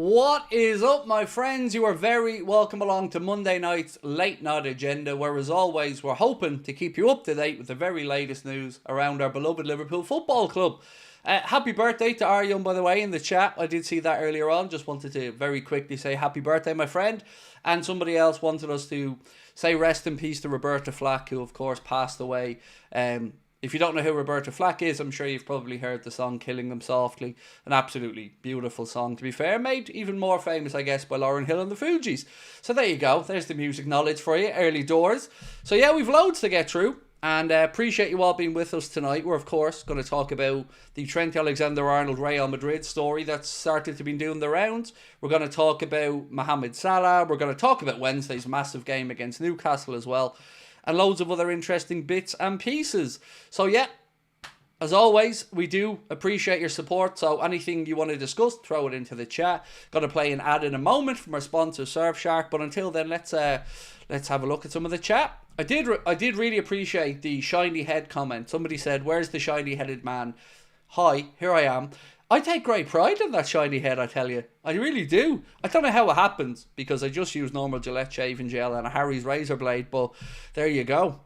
What is up, my friends? You are very welcome along to Monday night's Late Night Agenda, where as always we're hoping to keep you up to date with the very latest news around our beloved Liverpool Football Club. Happy birthday to Aryan, by the way, in the chat. I did see that earlier on. Just wanted to very quickly say happy birthday, my friend. And somebody else wanted us to say rest in peace to Roberta Flack, who of course passed away. If you don't know who Roberta Flack is, I'm sure you've probably heard the song Killing Them Softly. An absolutely beautiful song, to be fair. Made even more famous, I guess, by Lauryn Hill and the Fugees. So there you go. There's the music knowledge for you, early doors. So yeah, we've loads to get through. And appreciate you all being with us tonight. We're, of course, going to talk about the Trent Alexander-Arnold Real Madrid story that's started to be doing the rounds. We're going to talk about Mohamed Salah. We're going to talk about Wednesday's massive game against Newcastle as well. And loads of other interesting bits and pieces. So yeah, as always, we do appreciate your support. So anything you want to discuss, throw it into the chat. Going to play an ad in a moment from our sponsor Surfshark. But until then, let's have a look at some of the chat. I did really appreciate the shiny head comment. Somebody said, "Where's the shiny headed man?" Hi, here I am. I take great pride in that shiny head, I tell you. I really do. I don't know how it happens, because I just use normal Gillette shaving gel and a Harry's razor blade, but there you go.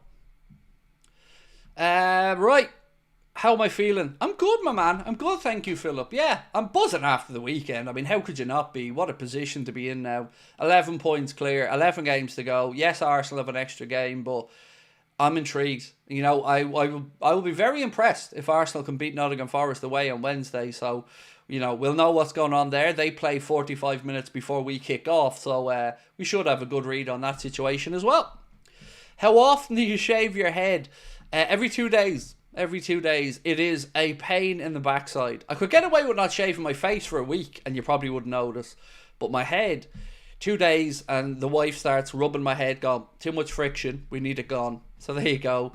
Right. How am I feeling? I'm good, my man. I'm good, thank you, Philip. Yeah, I'm buzzing after the weekend. I mean, how could you not be? What a position to be in now. 11 points clear, 11 games to go. Yes, Arsenal have an extra game, but I'm intrigued. You know, I will be very impressed if Arsenal can beat Nottingham Forest away on Wednesday. So, you know, we'll know what's going on there. They play 45 minutes before we kick off. So we should have a good read on that situation as well. How often do you shave your head? Every 2 days. Every 2 days. It is a pain in the backside. I could get away with not shaving my face for a week and you probably wouldn't notice. But my head, 2 days, and the wife starts rubbing my head, gone, too much friction, we need it gone. So there you go.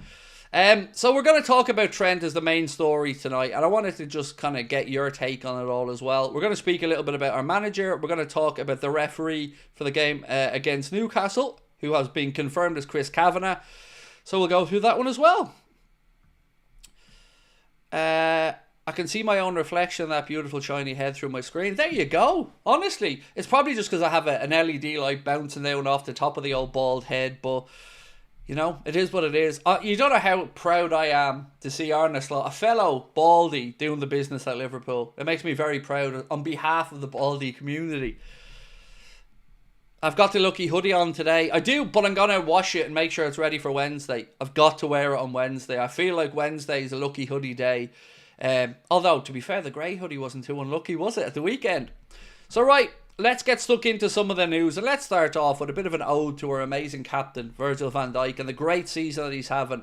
So we're going to talk about Trent as the main story tonight, and I wanted to just kind of get your take on it all as well. We're going to speak a little bit about our manager. We're going to talk about the referee for the game against Newcastle, who has been confirmed as Chris Kavanagh. So we'll go through that one as well. I can see my own reflection in that beautiful shiny head through my screen. There you go. Honestly, it's probably just because I have an LED light bouncing down off the top of the old bald head, but you know, it is what it is. You don't know how proud I am to see Arne Slot, a fellow Baldy, doing the business at Liverpool. It makes me very proud on behalf of the Baldy community. I've got the lucky hoodie on today. I do, but I'm going to wash it and make sure it's ready for Wednesday. I've got to wear it on Wednesday. I feel like Wednesday is a lucky hoodie day. Although, to be fair, the grey hoodie wasn't too unlucky, was it, at the weekend? So, right, let's get stuck into some of the news. And let's start off with a bit of an ode to our amazing captain, Virgil van Dijk, and the great season that he's having.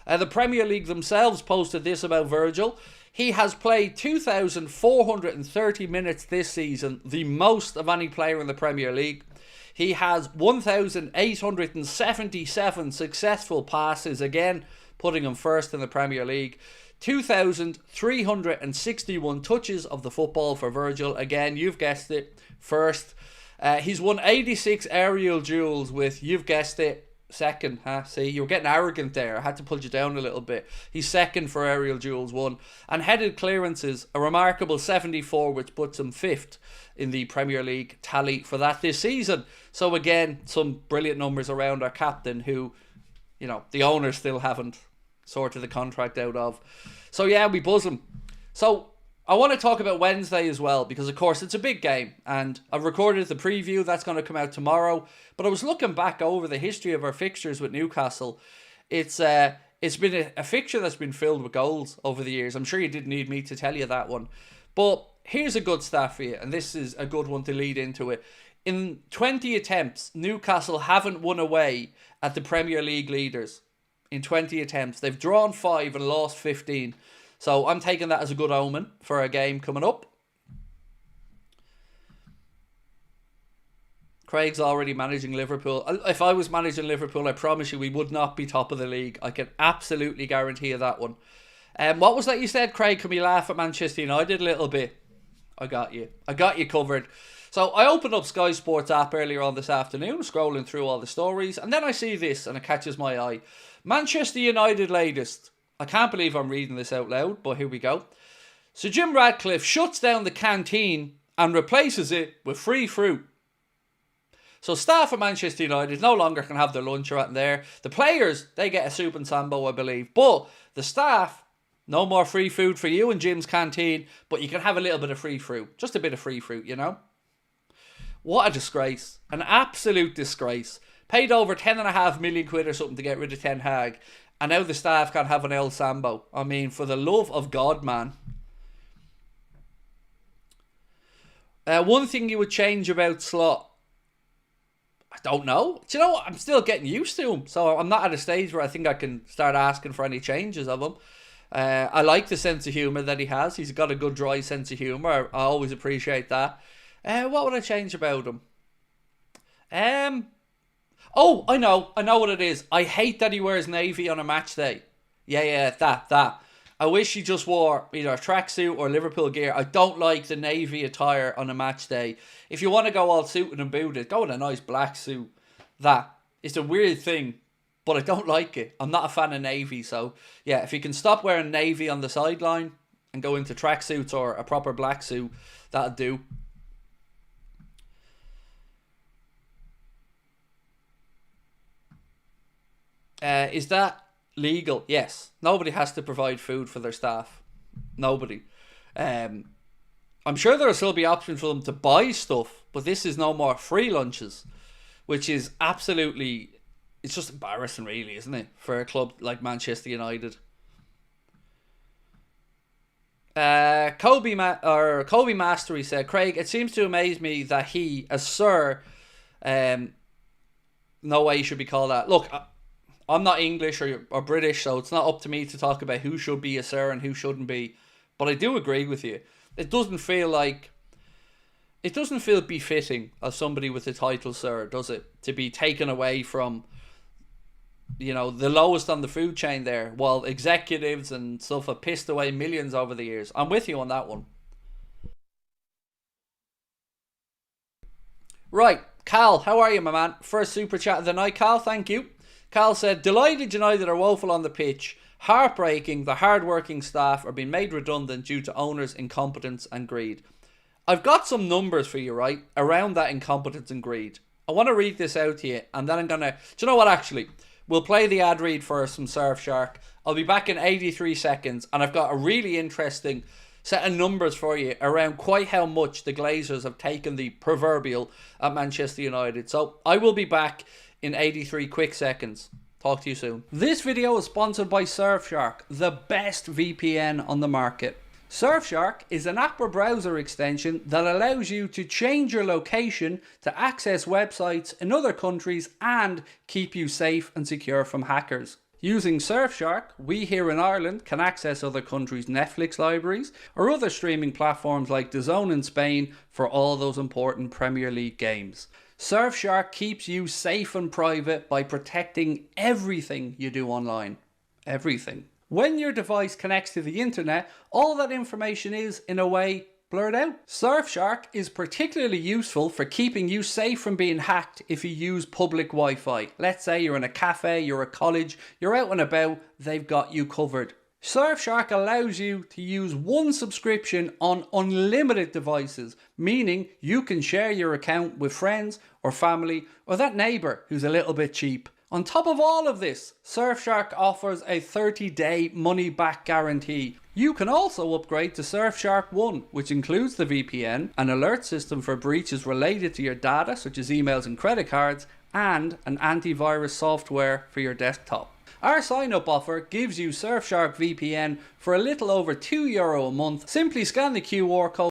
The Premier League themselves posted this about Virgil. He has played 2,430 minutes this season, the most of any player in the Premier League. He has 1,877 successful passes, again putting him first in the Premier League. 2,361 touches of the football for Virgil. Again, you've guessed it, first. He's won 86 aerial duels with, you've guessed it, second. See, you were getting arrogant there. I had to pull you down a little bit. He's second for aerial duels, one. And headed clearances, a remarkable 74, which puts him fifth in the Premier League tally for that this season. So again, some brilliant numbers around our captain, who, you know, the owners still haven't sorted the contract out of. So yeah, we buzz him. So I want to talk about Wednesday as well, because of course it's a big game, and I've recorded the preview that's going to come out tomorrow. But I was looking back over the history of our fixtures with Newcastle. It's been a fixture that's been filled with goals over the years. I'm sure you didn't need me to tell you that one, but here's a good stat for you, and this is a good one to lead into it. In 20 attempts, Newcastle haven't won away at the Premier League leaders. In 20 attempts, they've drawn 5 and lost 15. So I'm taking that as a good omen for a game coming up. Craig's already managing Liverpool. If I was managing Liverpool, I promise you we would not be top of the league. I can absolutely guarantee you that one. What was that you said, Craig? Can we laugh at Manchester United a little bit? I got you. I got you covered. So I opened up Sky Sports app earlier on this afternoon, scrolling through all the stories, and then I see this and it catches my eye. Manchester United latest. I can't believe I'm reading this out loud, but here we go. So Jim Ratcliffe shuts down the canteen and replaces it with free fruit. So staff at Manchester United no longer can have their lunch around there. The players, they get a soup and sambo, I believe. But the staff, no more free food for you in Jim's canteen, but you can have a little bit of free fruit. Just a bit of free fruit, you know? What a disgrace. An absolute disgrace. Paid over 10.5 million quid or something to get rid of Ten Hag. And now the staff can't have an El Sambo. I mean, for the love of God, man. One thing you would change about Slot, I don't know. Do you know what? I'm still getting used to him. So I'm not at a stage where I think I can start asking for any changes of him. I like the sense of humour that he has. He's got a good dry sense of humour. I always appreciate that. What would I change about him? Oh, I know what it is. I hate that he wears navy on a match day. Yeah, that. I wish he just wore either a tracksuit or Liverpool gear. I don't like the navy attire on a match day. If you want to go all suited and booted, go in a nice black suit. That. It's a weird thing, but I don't like it. I'm not a fan of navy, so yeah, if you can stop wearing navy on the sideline and go into tracksuits or a proper black suit, that'll do. Is that legal? Yes. Nobody has to provide food for their staff. Nobody. I'm sure there'll still be options for them to buy stuff, but this is no more free lunches, which is absolutely, it's just embarrassing really, isn't it, for a club like Manchester United. Kobe Mastery said, Craig, it seems to amaze me that he, as Sir, no way he should be called that. Look, I'm not English or British, so it's not up to me to talk about who should be a sir and who shouldn't be. But I do agree with you. It doesn't feel befitting of somebody with the title sir, does it? To be taken away from, you know, the lowest on the food chain there, while executives and stuff have pissed away millions over the years. I'm with you on that one. Right, Cal, how are you, my man? First super chat of the night, Cal, thank you. Cal said, delighted United are woeful on the pitch. Heartbreaking, the hard-working staff are being made redundant due to owners' incompetence and greed. I've got some numbers for you, right, around that incompetence and greed. I want to read this out to you, and then I'm going to... Do you know what, actually? We'll play the ad read first from Surfshark. I'll be back in 83 seconds, and I've got a really interesting set of numbers for you around quite how much the Glazers have taken the proverbial at Manchester United. So I will be back in 83 quick seconds. Talk to you soon. This video is sponsored by Surfshark, the best VPN on the market. Surfshark is an app or browser extension that allows you to change your location to access websites in other countries and keep you safe and secure from hackers. Using Surfshark, we here in Ireland can access other countries' Netflix libraries or other streaming platforms like DAZN in Spain for all those important Premier League games. Surfshark keeps you safe and private by protecting everything you do online. Everything. When your device connects to the internet, all that information is, in a way, blurred out. Surfshark is particularly useful for keeping you safe from being hacked if you use public Wi-Fi. Let's say you're in a cafe, you're at college, you're out and about, they've got you covered. Surfshark allows you to use one subscription on unlimited devices, meaning you can share your account with friends or family or that neighbour who's a little bit cheap. On top of all of this, Surfshark offers a 30-day money-back guarantee. You can also upgrade to Surfshark One, which includes the VPN, an alert system for breaches related to your data such as emails and credit cards, and an antivirus software for your desktop. Our sign-up offer gives you Surfshark VPN for a little over €2 a month. Simply scan the QR code.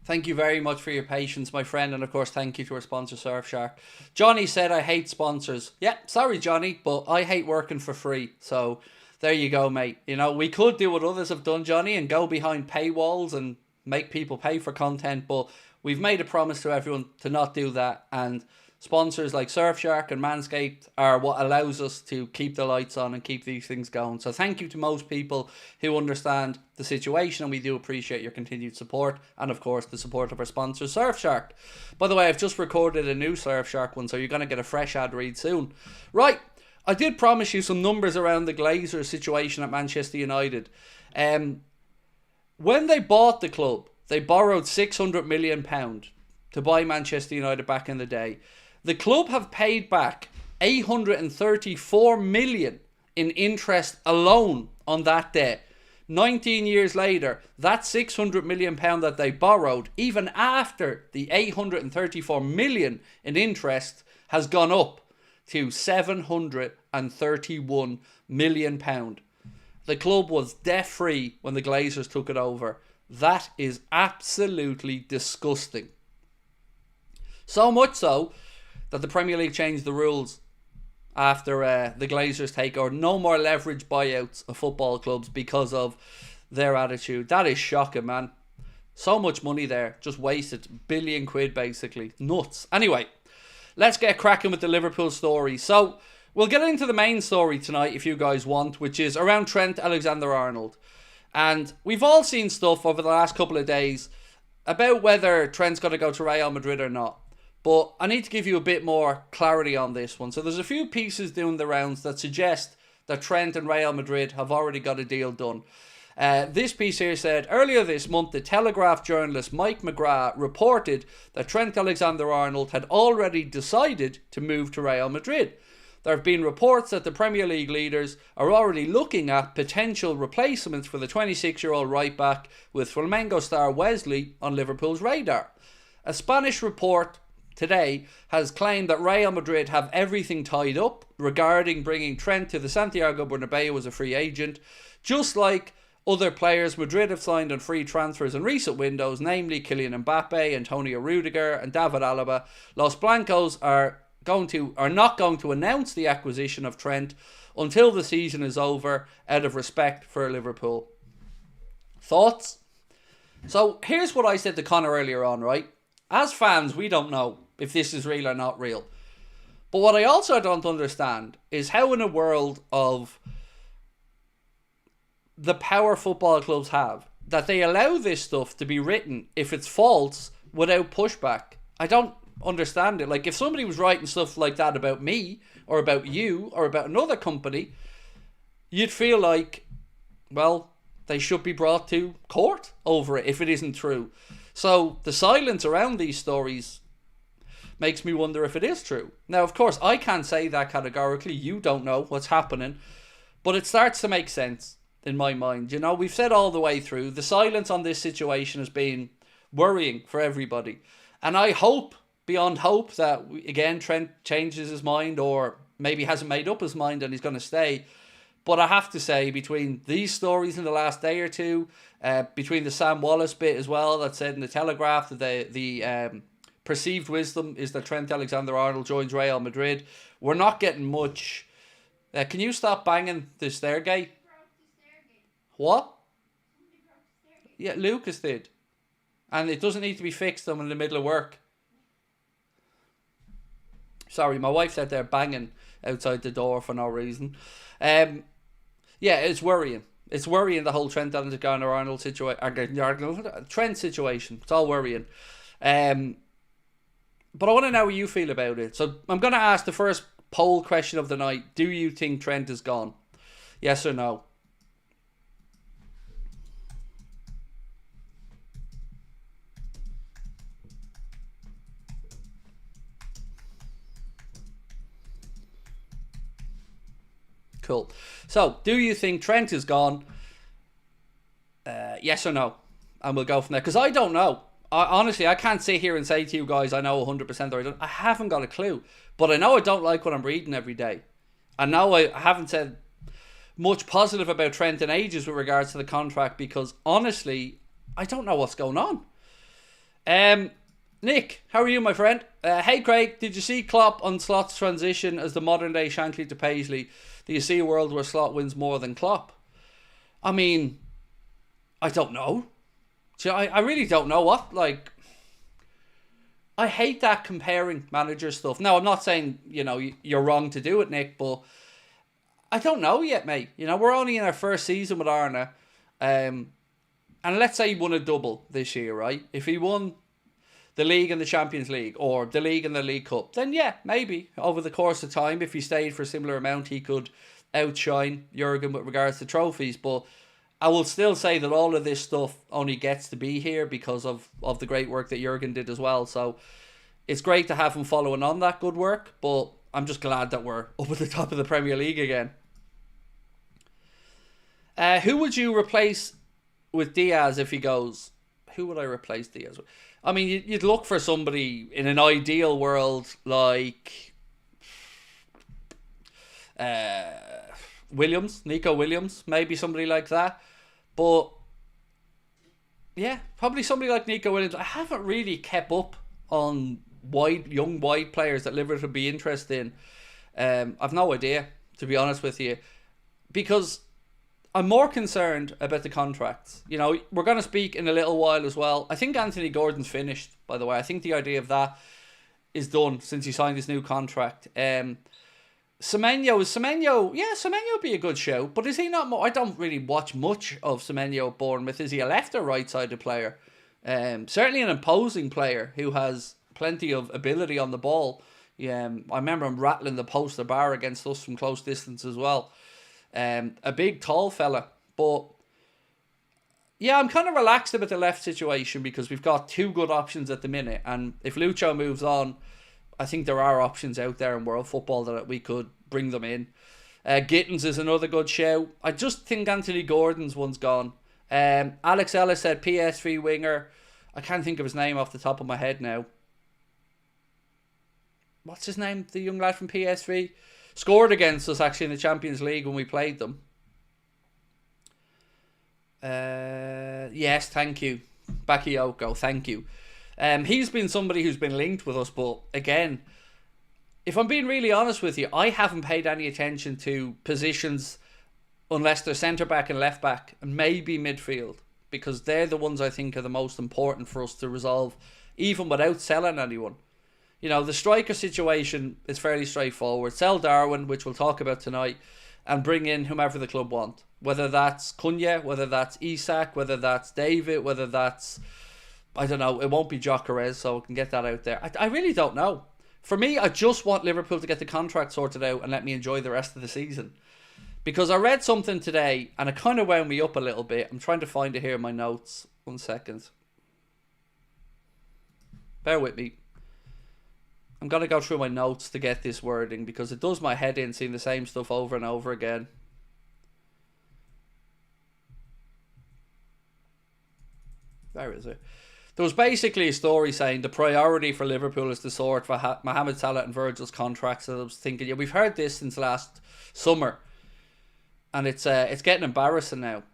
Thank you very much for your patience, my friend, and of course thank you to our sponsor Surfshark. Johnny said I hate sponsors. Yeah, sorry Johnny, but I hate working for free. So there you go, mate. You know, we could do what others have done, Johnny, and go behind paywalls and make people pay for content, but we've made a promise to everyone to not do that, and sponsors like Surfshark and Manscaped are what allows us to keep the lights on and keep these things going. So thank you to most people who understand the situation, and we do appreciate your continued support and of course the support of our sponsor Surfshark. By the way, I've just recorded a new Surfshark one, so you're going to get a fresh ad read soon. Right, I did promise you some numbers around the Glazers situation at Manchester United. When they bought the club, they borrowed £600 million to buy Manchester United back in the day. The club have paid back £834 million in interest alone on that debt. 19 years later, that £600 million that they borrowed, even after the £834 million in interest, has gone up to £731 million. The club was debt-free when the Glazers took it over. That is absolutely disgusting. So much so that the Premier League changed the rules after the Glazers takeover. No more leverage buyouts of football clubs because of their attitude. That is shocking, man. So much money there, just wasted. £1 billion basically. Nuts. Anyway, let's get cracking with the Liverpool story. So, we'll get into the main story tonight if you guys want, which is around Trent Alexander-Arnold. And we've all seen stuff over the last couple of days about whether Trent's going to go to Real Madrid or not. But I need to give you a bit more clarity on this one. So there's a few pieces doing the rounds that suggest that Trent and Real Madrid have already got a deal done. This piece here said, earlier this month, the Telegraph journalist Mike McGrath reported that Trent Alexander-Arnold had already decided to move to Real Madrid. There have been reports that the Premier League leaders are already looking at potential replacements for the 26-year-old right-back, with Flamengo star Wesley on Liverpool's radar. A Spanish report today has claimed that Real Madrid have everything tied up regarding bringing Trent to the Santiago Bernabeu as a free agent, just like other players Madrid have signed on free transfers in recent windows, namely Kylian Mbappe, Antonio Rudiger and David Alaba. Los Blancos are not going to announce the acquisition of Trent until the season is over, out of respect for Liverpool. Thoughts? So here's what I said to Connor earlier on, right? As fans, we don't know if this is real or not real. But what I also don't understand is how, in a world of the power football clubs have, that they allow this stuff to be written if it's false without pushback. I don't understand it. Like, if somebody was writing stuff like that about me or about you or about another company, you'd feel like, well, they should be brought to court over it if it isn't true. So the silence around these stories makes me wonder if it is true. Now, of course, I can't say that categorically. You don't know what's happening. But it starts to make sense in my mind. You know, we've said all the way through, the silence on this situation has been worrying for everybody. And I hope, beyond hope, that, again, Trent changes his mind or maybe hasn't made up his mind and he's going to stay. But I have to say, between these stories in the last day or two, between the Sam Wallace bit as well that said in the Telegraph that the perceived wisdom is that Trent Alexander-Arnold joins Real Madrid, we're not getting much. Can you stop banging the stairgate? What? Yeah, Lucas did. And it doesn't need to be fixed. I'm in the middle of work. Sorry, my wife said they're banging outside the door for no reason. Yeah, it's worrying. It's worrying, the whole Trent Alexander-Arnold situation. Trent situation. It's all worrying. But I want to know how you feel about it. So I'm going to ask the first poll question of the night. Do you think Trent is gone? Yes or no? Cool. So, do you think Trent is gone? Yes or no? And we'll go from there. Because I don't know. Honestly, I can't sit here and say to you guys, I know 100% or I don't. I haven't got a clue. But I know I don't like what I'm reading every day. I know I haven't said much positive about Trent in ages with regards to the contract, because honestly, I don't know what's going on. Nick, how are you, my friend? Hey Craig, did you see Klopp on Slot's transition as the modern day Shankly to Paisley? Do you see a world where Slot wins more than Klopp? I mean, I don't know. I really don't know what, like, I hate that comparing manager stuff. Now, I'm not saying, you know, you're wrong to do it, Nick, but I don't know yet, mate. You know, we're only in our first season with Arna. And let's say he won a double this year, right? If he won the league and the Champions League, or the league and the League Cup, then yeah, maybe over the course of time, if he stayed for a similar amount, he could outshine Jurgen with regards to trophies. But I will still say that all of this stuff only gets to be here because of the great work that Jurgen did as well. So it's great to have him following on that good work, but I'm just glad that we're up at the top of the Premier League again. Who would you replace with Diaz if he goes? Who would I replace Diaz with? I mean, you'd look for somebody in an ideal world like Nico Williams, maybe somebody like that. But yeah, probably somebody like Nico Williams. I haven't really kept up on young wide players that Liverpool would be interested in. I've no idea, to be honest with you, because I'm more concerned about the contracts. You know, we're going to speak in a little while as well. I think Anthony Gordon's finished, by the way. I think the idea of that is done since he signed his new contract. Semenyo, Semenyo would be a good show, but is he not more? I don't really watch much of Semenyo at Bournemouth. Is he a left or right-sided player? Certainly an imposing player who has plenty of ability on the ball. I remember him rattling the post or bar against us from close distance as well. A big, tall fella. But yeah, I'm kind of relaxed about the left situation because we've got two good options at the minute. And if Lucho moves on, I think there are options out there in world football that we could bring them in. Gittins is another good show. I just think Anthony Gordon's one's gone. Alex Ellis said PSV winger. I can't think of his name off the top of my head now. What's his name? The young lad from PSV? Scored against us actually in the Champions League when we played them. Yes, thank you. Bakayoko, thank you. He's been somebody who's been linked with us, but again, if I'm being really honest with you, I haven't paid any attention to positions unless they're centre-back and left-back and maybe midfield, because they're the ones I think are the most important for us to resolve, even without selling anyone. You know, the striker situation is fairly straightforward. Sell Darwin, which we'll talk about tonight, and bring in whomever the club want. Whether that's Cunha, whether that's Isak, whether that's David, whether that's, I don't know, it won't be Gyökeres, so we can get that out there. I really don't know. For me, I just want Liverpool to get the contract sorted out and let me enjoy the rest of the season. Because I read something today, and it kind of wound me up a little bit. I'm trying to find it here in my notes. 1 second. Bear with me. I'm going to go through my notes to get this wording because it does my head in seeing the same stuff over and over again. Where is it? There was basically a story saying the priority for Liverpool is to sort for Mohamed Salah and Virgil's contracts. And I was thinking, yeah, we've heard this since last summer. And it's getting embarrassing now.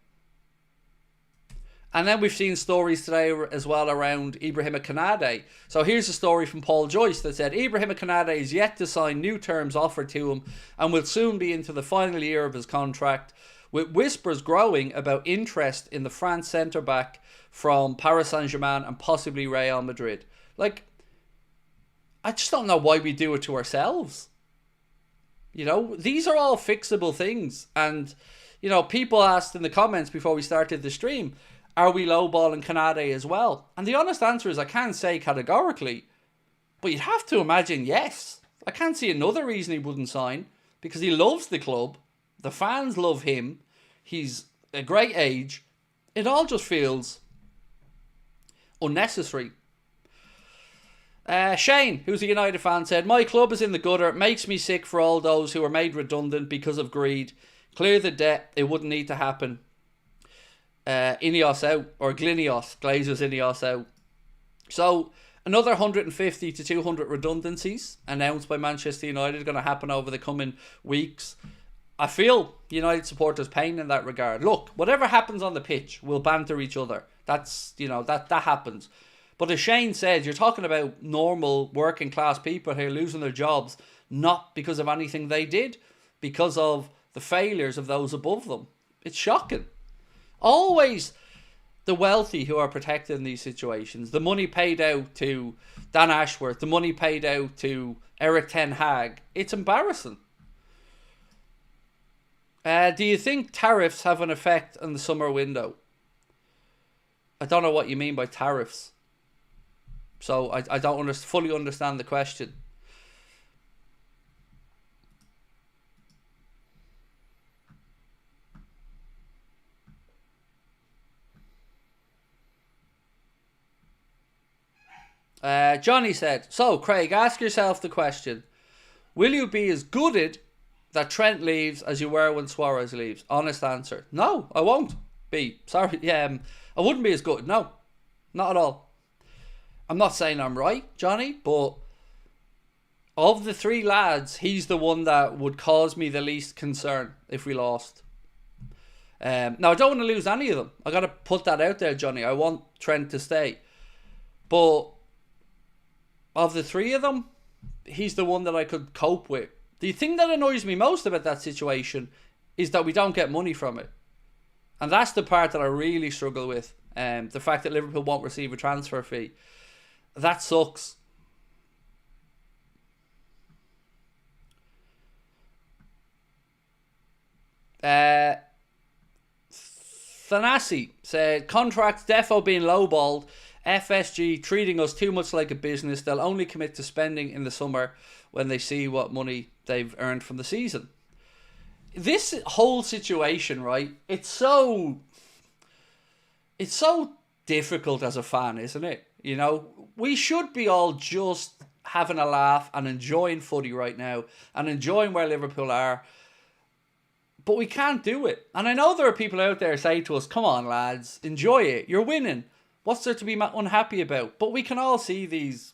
And then we've seen stories today as well around Ibrahima Konate. So here's a story from Paul Joyce that said Ibrahima Konate is yet to sign new terms offered to him and will soon be into the final year of his contract, with whispers growing about interest in the France centre-back from Paris Saint-Germain and possibly Real Madrid. Like, I just don't know why we do it to ourselves. You know, these are all fixable things. And, you know, people asked in the comments before we started the stream, are we lowballing Konate as well? And the honest answer is I can't say categorically, but you'd have to imagine yes. I can't see another reason he wouldn't sign, because he loves the club, the fans love him, he's a great age. It all just feels unnecessary. Shane, who's a United fan, said, my club is in the gutter. It makes me sick for all those who are made redundant because of greed. Clear the debt. It wouldn't need to happen. Ineos out, or Glinios, Glazers Ineos out. So another 150 to 200 redundancies announced by Manchester United are going to happen over the coming weeks. I feel United supporters pain in that regard. Look, whatever happens on the pitch, we'll banter each other. That's, you know, that happens. But as Shane said, you're talking about normal working class people here losing their jobs, not because of anything they did, because of the failures of those above them. It's shocking. Always the wealthy who are protected in these situations. The money paid out to Dan Ashworth, the money paid out to Eric Ten Hag. It's embarrassing. Do you think tariffs have an effect on the summer window? I don't know what you mean by tariffs. So I don't fully understand the question. Johnny said, so Craig, ask yourself the question, will you be as gutted that Trent leaves as you were when Suarez leaves? Honest answer. No, I won't be. Sorry. Yeah, I wouldn't be as gutted. No, not at all. I'm not saying I'm right, Johnny, but of the three lads, he's the one that would cause me the least concern if we lost. Now, I don't want to lose any of them. I got to put that out there, Johnny. I want Trent to stay. But of the three of them, he's the one that I could cope with. The thing that annoys me most about that situation is that we don't get money from it. And that's the part that I really struggle with. The fact that Liverpool won't receive a transfer fee. That sucks. Thanasi said, contracts defo being lowballed, FSG treating us too much like a business. They'll only commit to spending in the summer when they see what money they've earned from the season. This whole situation, right, it's so difficult as a fan, isn't it? You know, we should be all just having a laugh and enjoying footy right now and enjoying where Liverpool are. But we can't do it. And I know there are people out there saying to us, come on lads, enjoy it. You're winning. What's there to be unhappy about? But we can all see these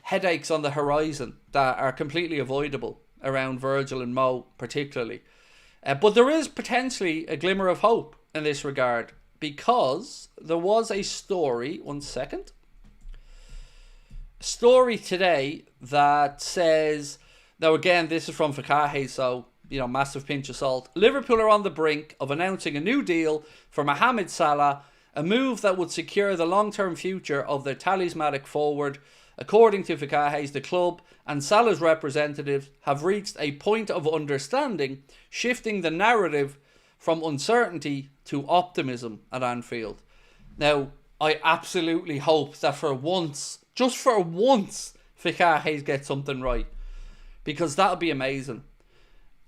headaches on the horizon that are completely avoidable around Virgil and Mo particularly. But there is potentially a glimmer of hope in this regard, because there was a story, story today that says, now again, this is from Fakahe, so, you know, massive pinch of salt. Liverpool are on the brink of announcing a new deal for Mohamed Salah, a move that would secure the long-term future of their talismanic forward. According to Fakahes, the club and Salah's representatives have reached a point of understanding, shifting the narrative from uncertainty to optimism at Anfield. Now, I absolutely hope that for once, just for once, Fakahes gets something right, because that would be amazing.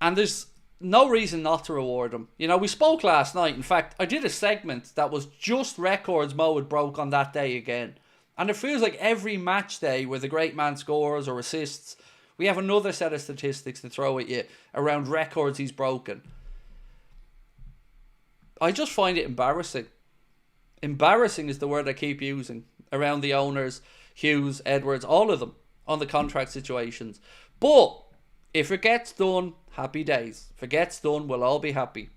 And there's no reason not to reward him. You know, we spoke last night. In fact, I did a segment that was just records Mo had broke on that day again. And it feels like every match day where the great man scores or assists, we have another set of statistics to throw at you around records he's broken. I just find it embarrassing. Embarrassing is the word I keep using around the owners, Hughes, Edwards, all of them on the contract situations. But if it gets done, happy days. If it gets done, we'll all be happy.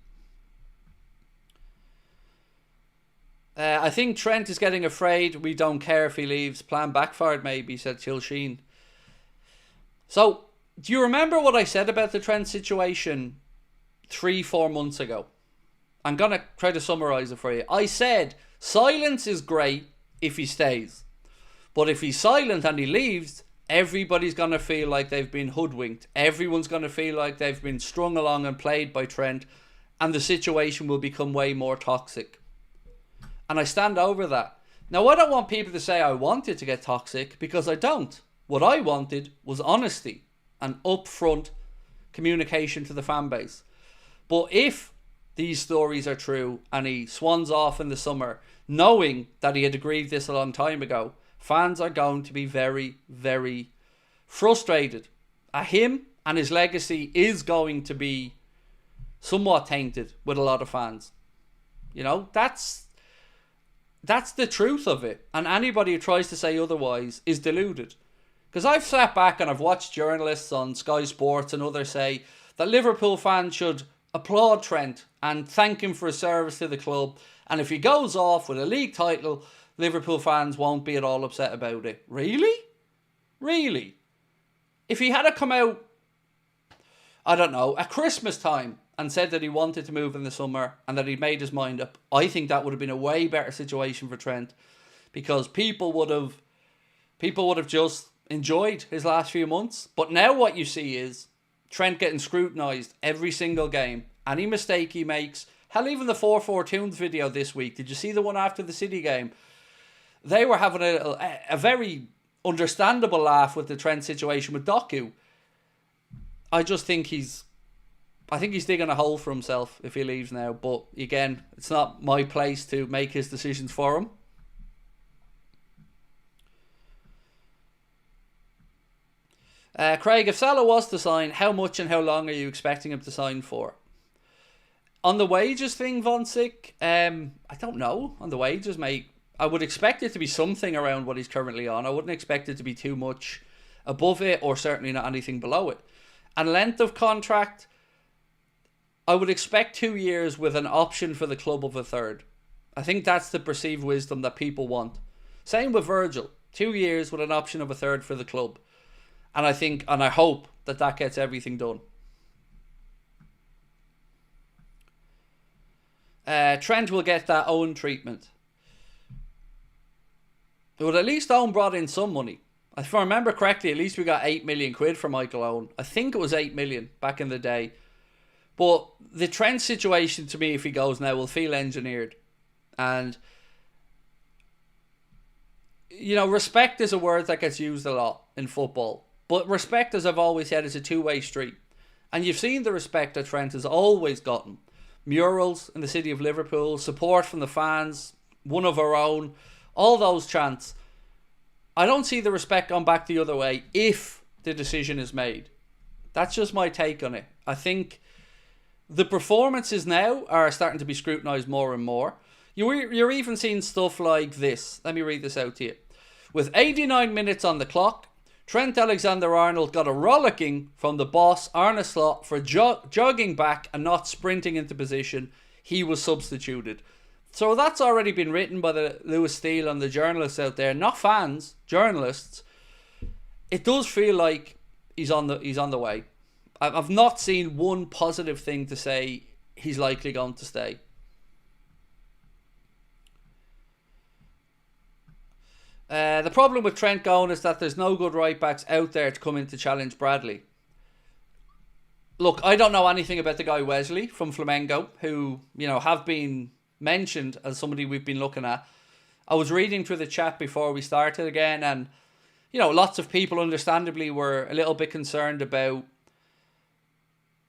I think Trent is getting afraid we don't care if he leaves. Plan backfired maybe, said Chilsheen. So, do you remember what I said about the Trent situation 3-4 months ago? I'm going to try to summarise it for you. I said, silence is great if he stays. But if he's silent and he leaves, everybody's going to feel like they've been hoodwinked. Everyone's going to feel like they've been strung along and played by Trent. And the situation will become way more toxic. And I stand over that. Now, I don't want people to say I want it to get toxic, because I don't. What I wanted was honesty and upfront communication to the fan base. But if these stories are true and he swans off in the summer, knowing that he had agreed this a long time ago, fans are going to be very, very frustrated at him, and his legacy is going to be somewhat tainted with a lot of fans. You know, that's the truth of it. And anybody who tries to say otherwise is deluded. Because I've sat back and I've watched journalists on Sky Sports and others say that Liverpool fans should applaud Trent and thank him for his service to the club. And if he goes off with a league title, Liverpool fans won't be at all upset about it. Really? Really? If he had to come out, I don't know, at Christmas time and said that he wanted to move in the summer and that he'd made his mind up, I think that would have been a way better situation for Trent, because people would have just enjoyed his last few months. But now what you see is Trent getting scrutinised every single game. Any mistake he makes, hell, even the 4-4 tunes video this week, did you see the one after the City game? They were having a very understandable laugh with the Trent situation with Doku. I think he's digging a hole for himself if he leaves now. But again, it's not my place to make his decisions for him. Craig, if Salah was to sign, how much and how long are you expecting him to sign for? On the wages thing, Von Sick, I don't know. On the wages, mate, I would expect it to be something around what he's currently on. I wouldn't expect it to be too much above it, or certainly not anything below it. And length of contract, I would expect 2 years with an option for the club of a third. I think that's the perceived wisdom that people want. Same with Virgil. 2 years with an option of a third for the club. And I think, and I hope that that gets everything done. Trent will get that Owen treatment. But at least Owen brought in some money. If I remember correctly, at least we got 8 million quid for Michael Owen. I think it was 8 million back in the day. But the Trent situation, to me, if he goes now, will feel engineered. And, you know, respect is a word that gets used a lot in football. But respect, as I've always said, is a two-way street. And you've seen the respect that Trent has always gotten. Murals in the city of Liverpool, support from the fans, one of our own, all those chants. I don't see the respect going back the other way if the decision is made. That's just my take on it. I think the performances now are starting to be scrutinised more and more. You're even seeing stuff like this. Let me read this out to you. With 89 minutes on the clock, Trent Alexander-Arnold got a rollicking from the boss, Arne Slot, for jogging back and not sprinting into position. He was substituted. So that's already been written by the Lewis Steele and the journalists out there, not fans, journalists. It does feel like he's on the way. I've not seen one positive thing to say he's likely going to stay. The problem with Trent going is that there's no good right backs out there to come in to challenge Bradley. Look, I don't know anything about the guy Wesley from Flamengo, who, you know, have been mentioned as somebody we've been looking at. I was reading through the chat before we started again, and, you know, lots of people understandably were a little bit concerned about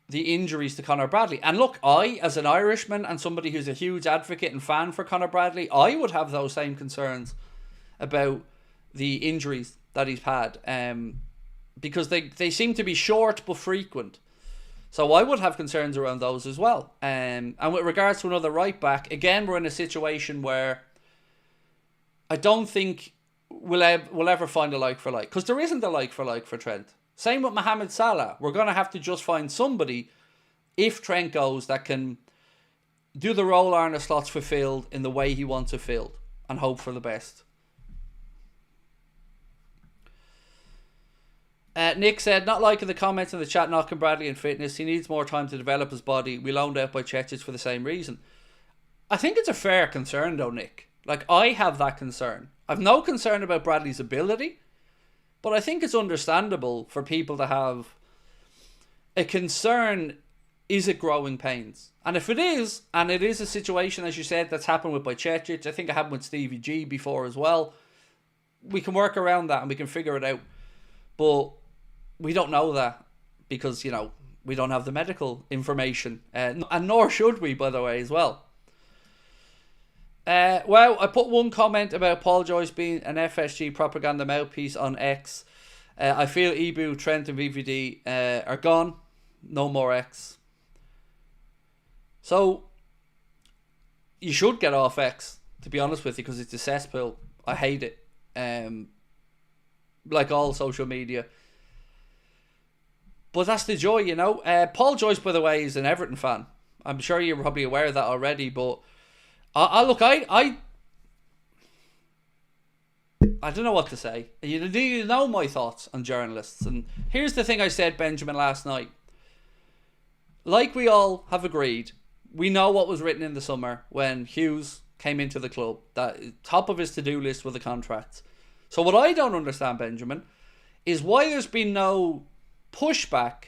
the injuries to Conor Bradley. And look, I, as an Irishman and somebody who's a huge advocate and fan for Conor Bradley, I would have those same concerns about the injuries that he's had, because they seem to be short but frequent. So I would have concerns around those as well. And with regards to another right back, again, we're in a situation where I don't think we'll ever find a like for like, because there isn't a like for Trent. Same with Mohamed Salah. We're going to have to just find somebody, if Trent goes, that can do the role Arne Slot's fulfilled in the way he wants it filled, and hope for the best. Nick said, not liking the comments in the chat knocking Bradley in fitness. He needs more time to develop his body. We loaned out by Chechic for the same reason. I think it's a fair concern though, Nick. Like, I have that concern. I've no concern about Bradley's ability, but I think it's understandable for people to have a concern. Is it growing pains? And if it is, and it is a situation, as you said, that's happened with Bajcetic, I think it happened with Stevie G before as well, we can work around that and we can figure it out. But we don't know that because, you know, we don't have the medical information. And nor should we, by the way, as well. Well, I put one comment about Paul Joyce being an FSG propaganda mouthpiece on X. I feel Ibu, Trent and VVD are gone. No more X. So, you should get off X, to be honest with you, because it's a cesspool. I hate it. Like all social media. But that's the joy, you know. Paul Joyce, by the way, is an Everton fan. I'm sure you're probably aware of that already, but I don't know what to say. You know my thoughts on journalists. And here's the thing I said, Benjamin, last night. Like we all have agreed, we know what was written in the summer when Hughes came into the club. That top of his to-do list were the contracts. So what I don't understand, Benjamin, is why there's been no pushback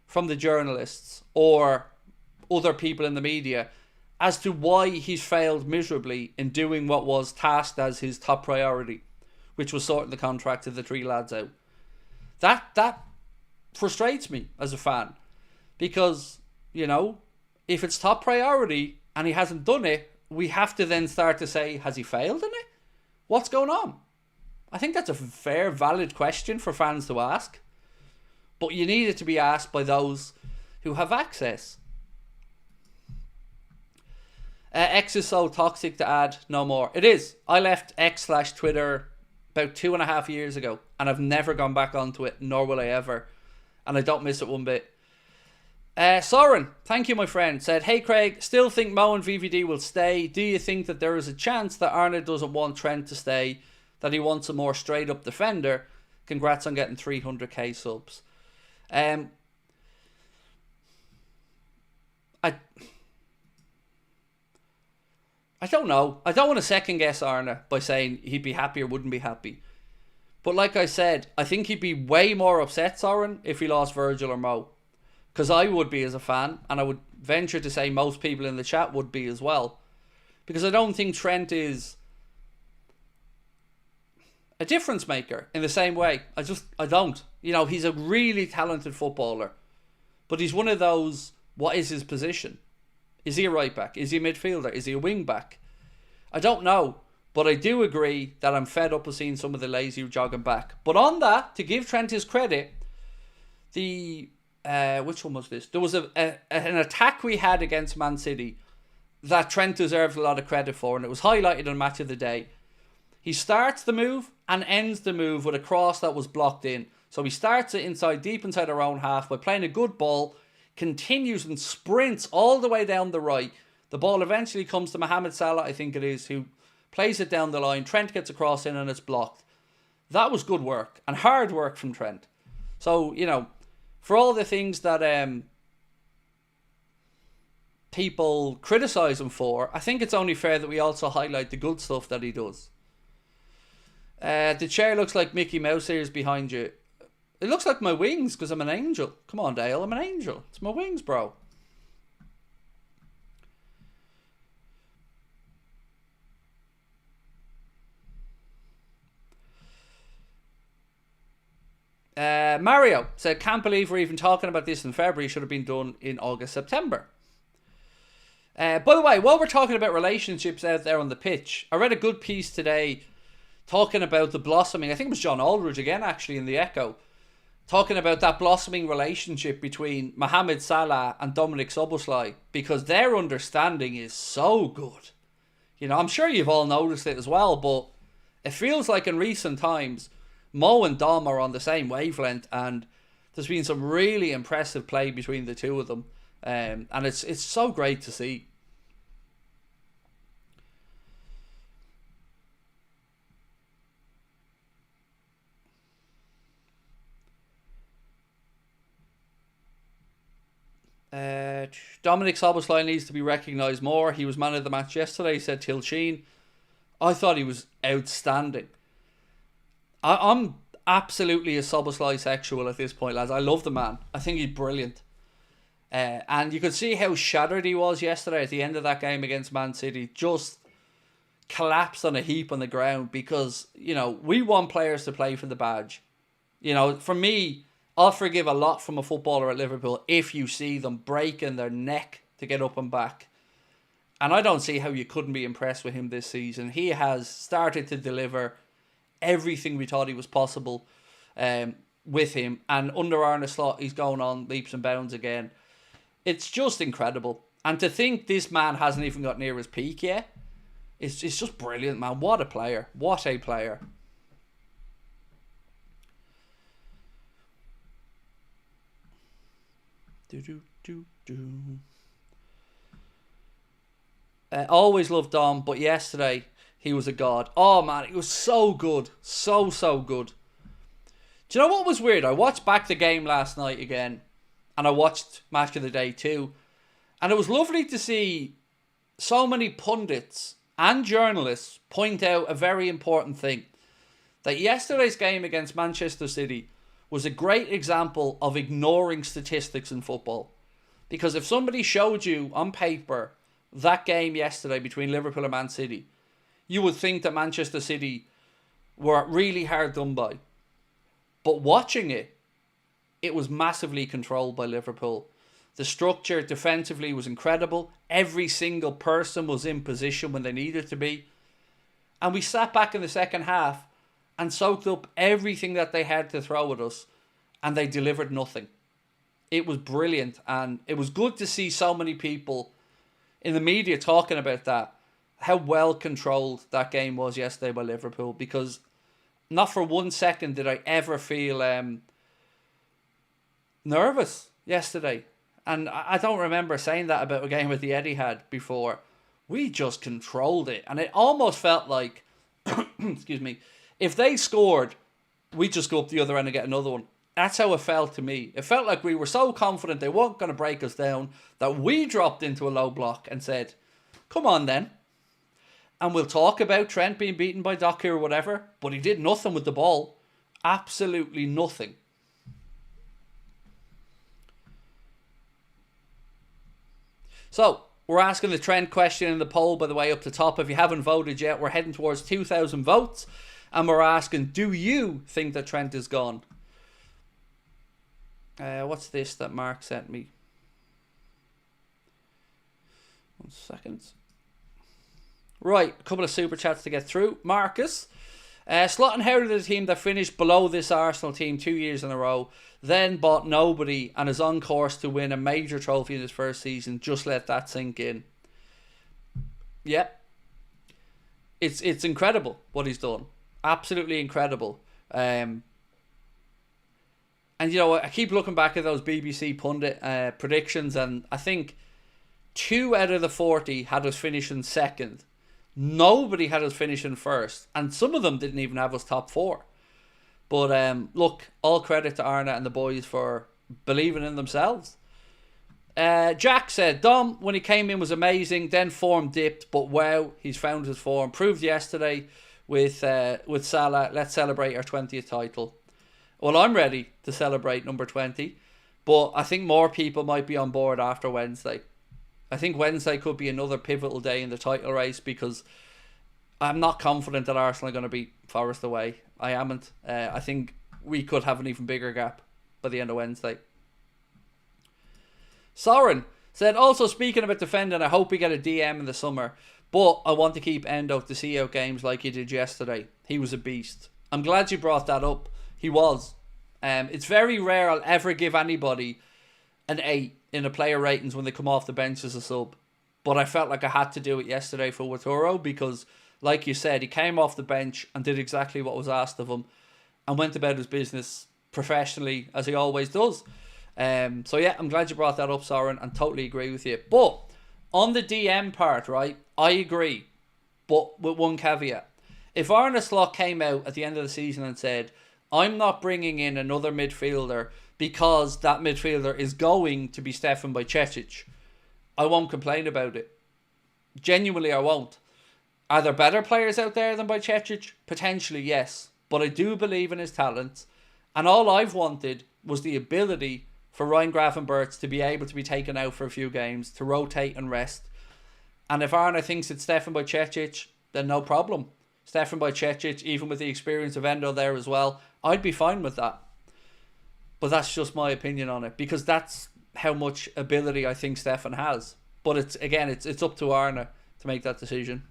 from the journalists or other people in the media as to why he's failed miserably in doing what was tasked as his top priority, which was sorting the contract of the three lads out. That frustrates me as a fan, because, you know, if it's top priority and he hasn't done it, we have to then start to say, has he failed in it? What's going on? I think that's a fair, valid question for fans to ask. But you need it to be asked by those who have access. X is so toxic to add no more. It is. I left X/Twitter about 2.5 years ago, and I've never gone back onto it, nor will I ever. And I don't miss it one bit. Soren, thank you, my friend, said, hey Craig, still think Mo and VVD will stay. Do you think that there is a chance that Arnold doesn't want Trent to stay, that he wants a more straight up defender? Congrats on getting 300k subs. I don't know. I don't want to second guess Arne by saying he'd be happy or wouldn't be happy. But like I said, I think he'd be way more upset, Soren, if he lost Virgil or Mo. Because I would be as a fan, and I would venture to say most people in the chat would be as well. Because I don't think Trent is a difference maker in the same way. I don't. You know, he's a really talented footballer. But he's one of those, what is his position? Is he a right back? Is he a midfielder? Is he a wing back? I don't know. But I do agree that I'm fed up of seeing some of the lazy jogging back. But on that, to give Trent his credit, which one was this? There was an attack we had against Man City that Trent deserved a lot of credit for, and it was highlighted on Match of the Day. He starts the move and ends the move with a cross that was blocked in. So he starts it deep inside our own half by playing a good ball, continues and sprints all the way down the right. The ball eventually comes to Mohamed Salah, I think it is, who plays it down the line. Trent gets a cross in and it's blocked. That was good work and hard work from Trent. So, you know, for all the things that people criticise him for, I think it's only fair that we also highlight the good stuff that he does. The chair looks like Mickey Mouse ears behind you. It looks like my wings because I'm an angel. Come on, Dale, I'm an angel. It's my wings, bro. Mario said, can't believe we're even talking about this in February. Should have been done in August, September. By the way, while we're talking about relationships out there on the pitch, I read a good piece today talking about the blossoming, I think it was John Aldridge again actually in the Echo, talking about that blossoming relationship between Mohamed Salah and Dominic Szoboszlai, because their understanding is so good. You know, I'm sure you've all noticed it as well, but it feels like in recent times Mo and Dom are on the same wavelength, and there's been some really impressive play between the two of them, and it's so great to see. Dominic Szoboszlai needs to be recognised more. He was man of the match yesterday, said Tilsheen. I thought he was outstanding. I'm absolutely a Szoboszlai sexual at this point, lads. I love the man. I think he's brilliant. And you could see how shattered he was yesterday at the end of that game against Man City. Just collapsed on a heap on the ground because, you know, we want players to play for the badge. You know, for me, I'll forgive a lot from a footballer at Liverpool if you see them breaking their neck to get up and back. And I don't see how you couldn't be impressed with him this season. He has started to deliver everything we thought he was possible with him. And under Arne Slot, he's going on leaps and bounds again. It's just incredible. And to think this man hasn't even got near his peak yet, it's just brilliant, man. What a player. What a player. Always loved Dom, but yesterday he was a god. Oh man, he was so good. So good. Do you know what was weird? I watched back the game last night again, and I watched Match of the Day too. And it was lovely to see so many pundits and journalists point out a very important thing. That yesterday's game against Manchester City was a great example of ignoring statistics in football. Because if somebody showed you on paper that game yesterday between Liverpool and Man City, you would think that Manchester City were really hard done by. But watching it, it was massively controlled by Liverpool. The structure defensively was incredible. Every single person was in position when they needed to be. And we sat back in the second half and soaked up everything that they had to throw at us. and they delivered nothing. It was brilliant, and it was good to see so many people in the media talking about that, how well controlled that game was yesterday by Liverpool, because not for 1 second did I ever feel nervous yesterday. And I don't remember saying that about a game with the Etihad before. We just controlled it, and it almost felt like, excuse me, if they scored, we'd just go up the other end and get another one. That's how it felt to me. It felt like we were so confident they weren't going to break us down that we dropped into a low block and said, come on then. And we'll talk about Trent being beaten by Doku or whatever, but he did nothing with the ball. Absolutely nothing. So, we're asking the Trent question in the poll, by the way, up the top. If you haven't voted yet, we're heading towards 2,000 votes. And we're asking, do you think that Trent is gone? What's this that Mark sent me? 1 second. Right, a couple of super chats to get through. Marcus. Slot inherited a team that finished below this Arsenal team 2 years in a row, then bought nobody and is on course to win a major trophy in his first season. Just let that sink in. Yep. It's incredible what he's done. Absolutely incredible. And you know, I keep looking back at those BBC pundit predictions, and I think 2 out of the 40 had us finishing second. Nobody had us finishing first, and some of them didn't even have us top 4. But look, all credit to Arna and the boys for believing in themselves. Jack said, Dom, when he came in, was amazing, then form dipped, but wow, he's found his form. Proved yesterday with Salah. Let's celebrate our 20th title. Well, I'm ready to celebrate number 20, but I think more people might be on board after Wednesday. I think Wednesday could be another pivotal day in the title race, because I'm not confident that Arsenal are going to beat Forest away. I haven't. I think we could have an even bigger gap by the end of Wednesday. Soren said, also speaking about defending, I hope we get a DM in the summer, but I want to keep Endo to see out games like he did yesterday. He was a beast. I'm glad you brought that up. He was. It's very rare I'll ever give anybody an 8 in a player ratings when they come off the bench as a sub. But I felt like I had to do it yesterday for Watoro, because, like you said, he came off the bench and did exactly what was asked of him and went about his business professionally, as he always does. So yeah, I'm glad you brought that up, Soren, and totally agree with you. But on the DM part, right, I agree, but with one caveat. If Arne Slot came out at the end of the season and said, I'm not bringing in another midfielder because that midfielder is going to be Stefan Bajcetic, I won't complain about it. Genuinely, I won't. Are there better players out there than Bajcetic? Potentially, yes. But I do believe in his talents. And all I've wanted was the ability for Ryan Gravenberch to be able to be taken out for a few games, to rotate and rest. And if Arne thinks it's Stefan Bajcetic, then no problem. Stefan Bajcetic, even with the experience of Endo there as well, I'd be fine with that. But that's just my opinion on it, because that's how much ability I think Stefan has. But it's up to Arne to make that decision.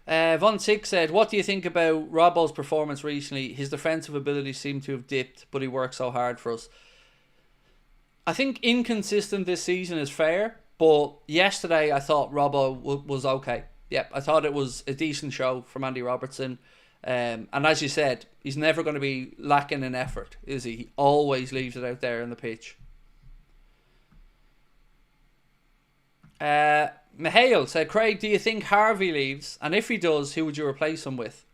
Von Six said, what do you think about Robbo's performance recently? His defensive abilities seem to have dipped, but he works so hard for us. I think inconsistent this season is fair, but yesterday I thought Robbo was okay. Yep, I thought it was a decent show from Andy Robertson. And as you said, he's never going to be lacking in effort, is he? He always leaves it out there on the pitch. Mihail said, Craig, do you think Harvey leaves? And if he does, who would you replace him with?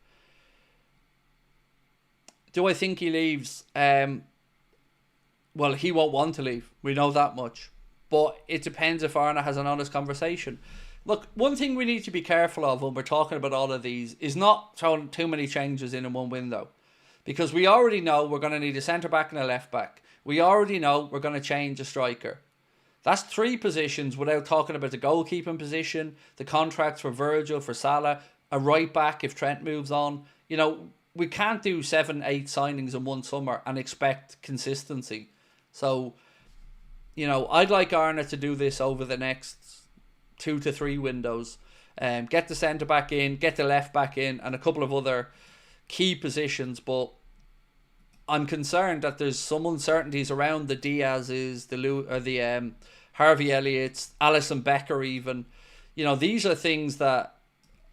Do I think he leaves? Well, he won't want to leave. We know that much. But it depends if Arne has an honest conversation. Look, one thing we need to be careful of when we're talking about all of these is not throwing too many changes in one window. Because we already know we're going to need a centre-back and a left-back. We already know we're going to change a striker. That's 3 positions without talking about the goalkeeping position, the contracts for Virgil, for Salah, a right-back if Trent moves on. You know, we can't do 7, 8 signings in one summer and expect consistency. So, you know, I'd like Arne to do this over the next 2 to 3 windows Get the centre back in, get the left back in, and a couple of other key positions. But I'm concerned that there's some uncertainties around the Diaz's, the Harvey Elliott's, Alisson Becker even. You know, these are things that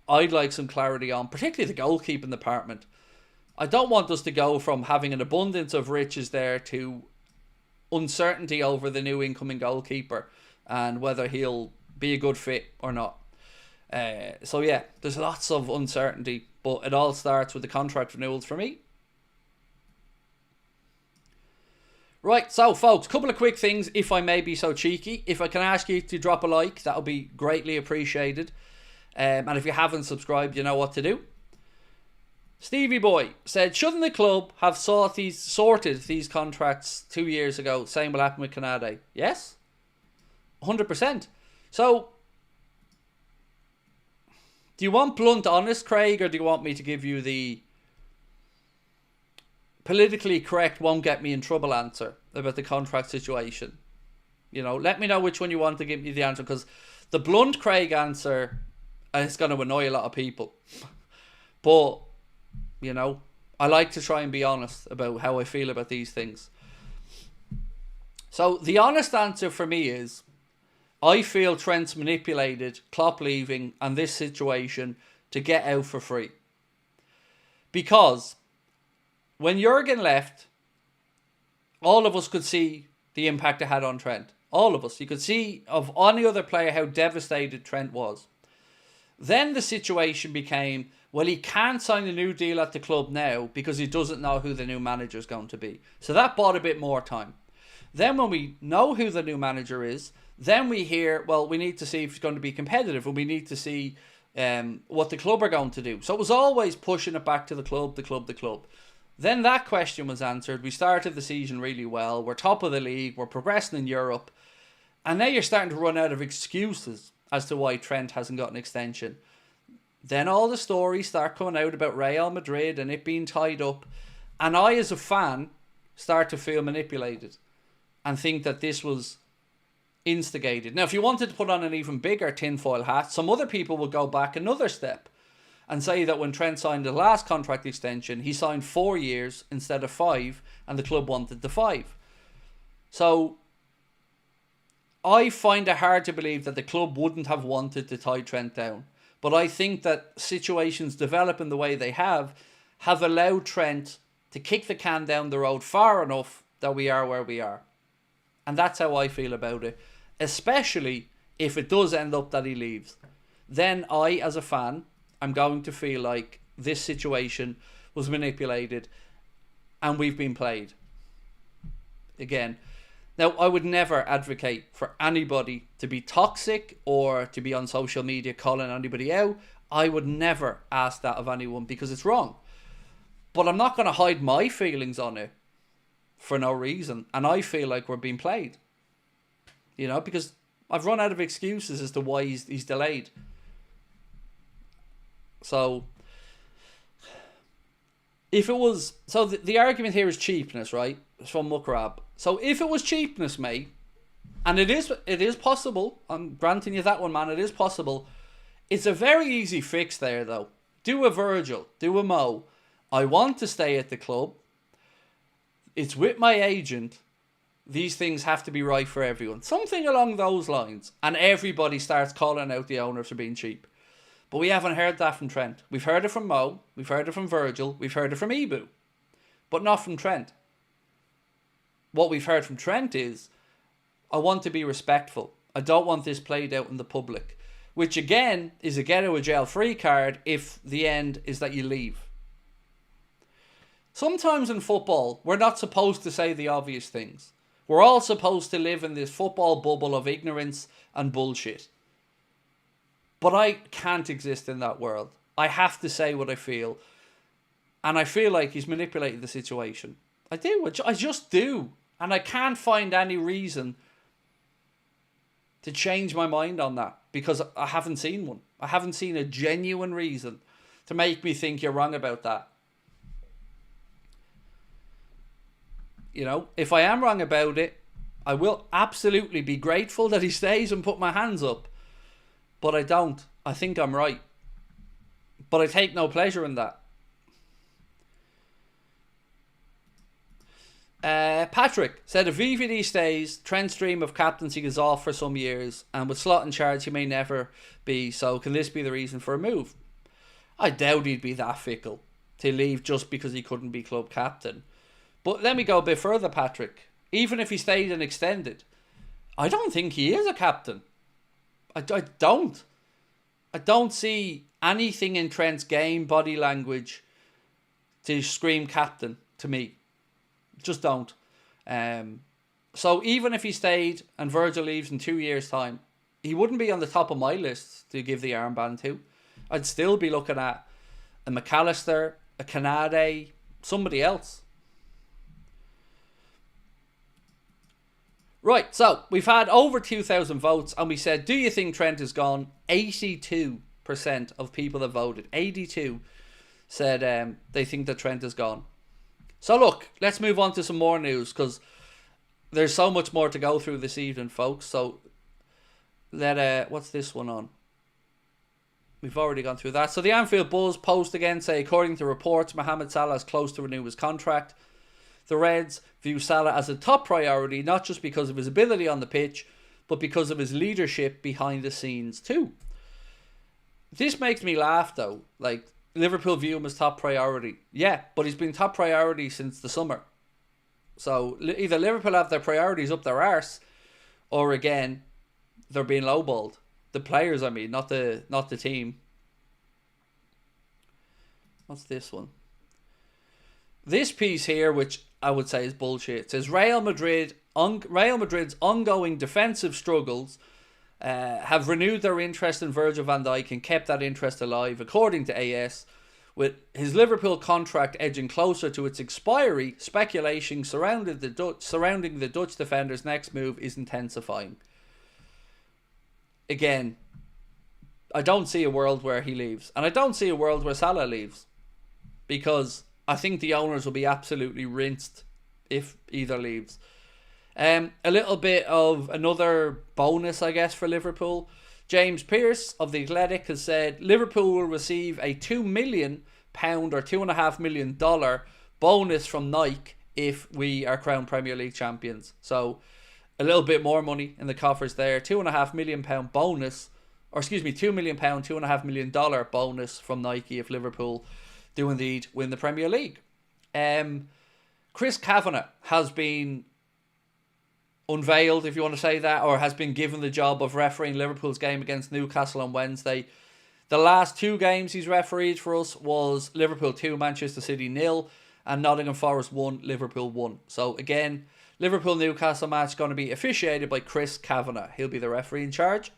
I'd like some clarity on, particularly the goalkeeping department. I don't want us to go from having an abundance of riches there to uncertainty over the new incoming goalkeeper and whether he'll be a good fit or not. So yeah, there's lots of uncertainty, but it all starts with the contract renewals for me. Right, so folks, couple of quick things, if I may be so cheeky. If I can ask you to drop a like, that would be greatly appreciated. And if you haven't subscribed, you know what to do. Stevie Boy said, shouldn't the club have sorted these contracts 2 years ago? Same will happen with Canade. Yes, 100%. So, do you want blunt honest, Craig, or do you want me to give you the politically correct, won't get me in trouble answer about the contract situation? You know, let me know which one you want to give me the answer, because the blunt Craig answer is going to annoy a lot of people. But, you know, I like to try and be honest about how I feel about these things. So the honest answer for me is, I feel Trent's manipulated Klopp leaving and this situation to get out for free. Because when Jurgen left, all of us could see the impact it had on Trent. All of us. You could see of any other player how devastated Trent was. Then the situation became, well, he can't sign a new deal at the club now because he doesn't know who the new manager is going to be. So that bought a bit more time. Then when we know who the new manager is, then we hear, well, we need to see if he's going to be competitive, and we need to see what the club are going to do. So it was always pushing it back to the club. Then that question was answered. We started the season really well. We're top of the league. We're progressing in Europe. And now you're starting to run out of excuses as to why Trent hasn't got an extension. Then all the stories start coming out about Real Madrid and it being tied up. And I, as a fan, start to feel manipulated and think that this was instigated. Now, if you wanted to put on an even bigger tinfoil hat, some other people will go back another step and say that when Trent signed the last contract extension, he signed 4 years instead of 5, and the club wanted the 5. So I find it hard to believe that the club wouldn't have wanted to tie Trent down. But I think that situations developing the way they have allowed Trent to kick the can down the road far enough that we are where we are. And that's how I feel about it. Especially if it does end up that he leaves. Then I, as a fan, I'm going to feel like this situation was manipulated and we've been played. Again, now I would never advocate for anybody to be toxic or to be on social media calling anybody out. I would never ask that of anyone because it's wrong. But I'm not going to hide my feelings on it for no reason. And I feel like we're being played. You know, because I've run out of excuses as to why he's delayed. So, if it was... So, the argument here is cheapness, right? It's from Muckrab. So, if it was cheapness, mate, and it is possible, I'm granting you that one, man, it is possible. It's a very easy fix there, though. Do a Virgil, do a Mo. I want to stay at the club. It's with my agent. These things have to be right for everyone. Something along those lines. And everybody starts calling out the owners for being cheap. But we haven't heard that from Trent. We've heard it from Mo. We've heard it from Virgil. We've heard it from Ibu. But not from Trent. What we've heard from Trent is, I want to be respectful. I don't want this played out in the public. Which again is a get out of jail free card if the end is that you leave. Sometimes in football, we're not supposed to say the obvious things. We're all supposed to live in this football bubble of ignorance and bullshit. But I can't exist in that world. I have to say what I feel. And I feel like he's manipulated the situation. I do. I just do. And I can't find any reason to change my mind on that. Because I haven't seen one. I haven't seen a genuine reason to make me think you're wrong about that. You know, if I am wrong about it, I will absolutely be grateful that he stays and put my hands up. But I don't. I think I'm right. But I take no pleasure in that. Patrick said if VVD stays, Trent's dream of captaincy goes off for some years, and with Slot in charge he may never be, so can this be the reason for a move? I doubt he'd be that fickle to leave just because he couldn't be club captain. But let me go a bit further, Patrick. Even if he stayed and extended, I don't think he is a captain. I don't. I don't see anything in Trent's game, body language, to scream captain to me. Just don't. So even if he stayed and Virgil leaves in 2 years' time, he wouldn't be on the top of my list to give the armband to. I'd still be looking at a McAllister, a Canade, somebody else. Right, so we've had over 2,000 votes and we said, do you think Trent is gone? 82% of people that voted, 82 said they think that Trent is gone. So look, let's move on to some more news because there's so much more to go through this evening, folks. So what's this one on? We've already gone through that. So the Anfield Buzz post again say, according to reports, Mohamed Salah is close to renew his contract. The Reds view Salah as a top priority, not just because of his ability on the pitch, but because of his leadership behind the scenes too. This makes me laugh though. Like, Liverpool view him as top priority. Yeah, but he's been top priority since the summer. So either Liverpool have their priorities up their arse, or again, they're being lowballed. The players, I mean, not the team. What's this one? This piece here, which I would say is bullshit. It says Real Madrid's ongoing defensive struggles have renewed their interest in Virgil van Dijk and kept that interest alive, according to AS. With his Liverpool contract edging closer to its expiry, speculation surrounding the Dutch defender's next move is intensifying. Again, I don't see a world where he leaves. And I don't see a world where Salah leaves. Because I think the owners will be absolutely rinsed if either leaves. A little bit of another bonus, I guess, for Liverpool. James Pearce of The Athletic has said Liverpool will receive a £2 million or $2.5 million bonus from Nike if we are crowned Premier League champions. So a little bit more money in the coffers there. £2.5 million bonus, or excuse me, £2 million, $2.5 million bonus from Nike if Liverpool do indeed win the Premier League. Chris Kavanagh has been unveiled, if you want to say that, or has been given the job of refereeing Liverpool's game against Newcastle on Wednesday. The last two games he's refereed for us was Liverpool 2, Manchester City 0, and Nottingham Forest 1, Liverpool 1. So again, Liverpool-Newcastle match going to be officiated by Chris Kavanagh. He'll be the referee in charge.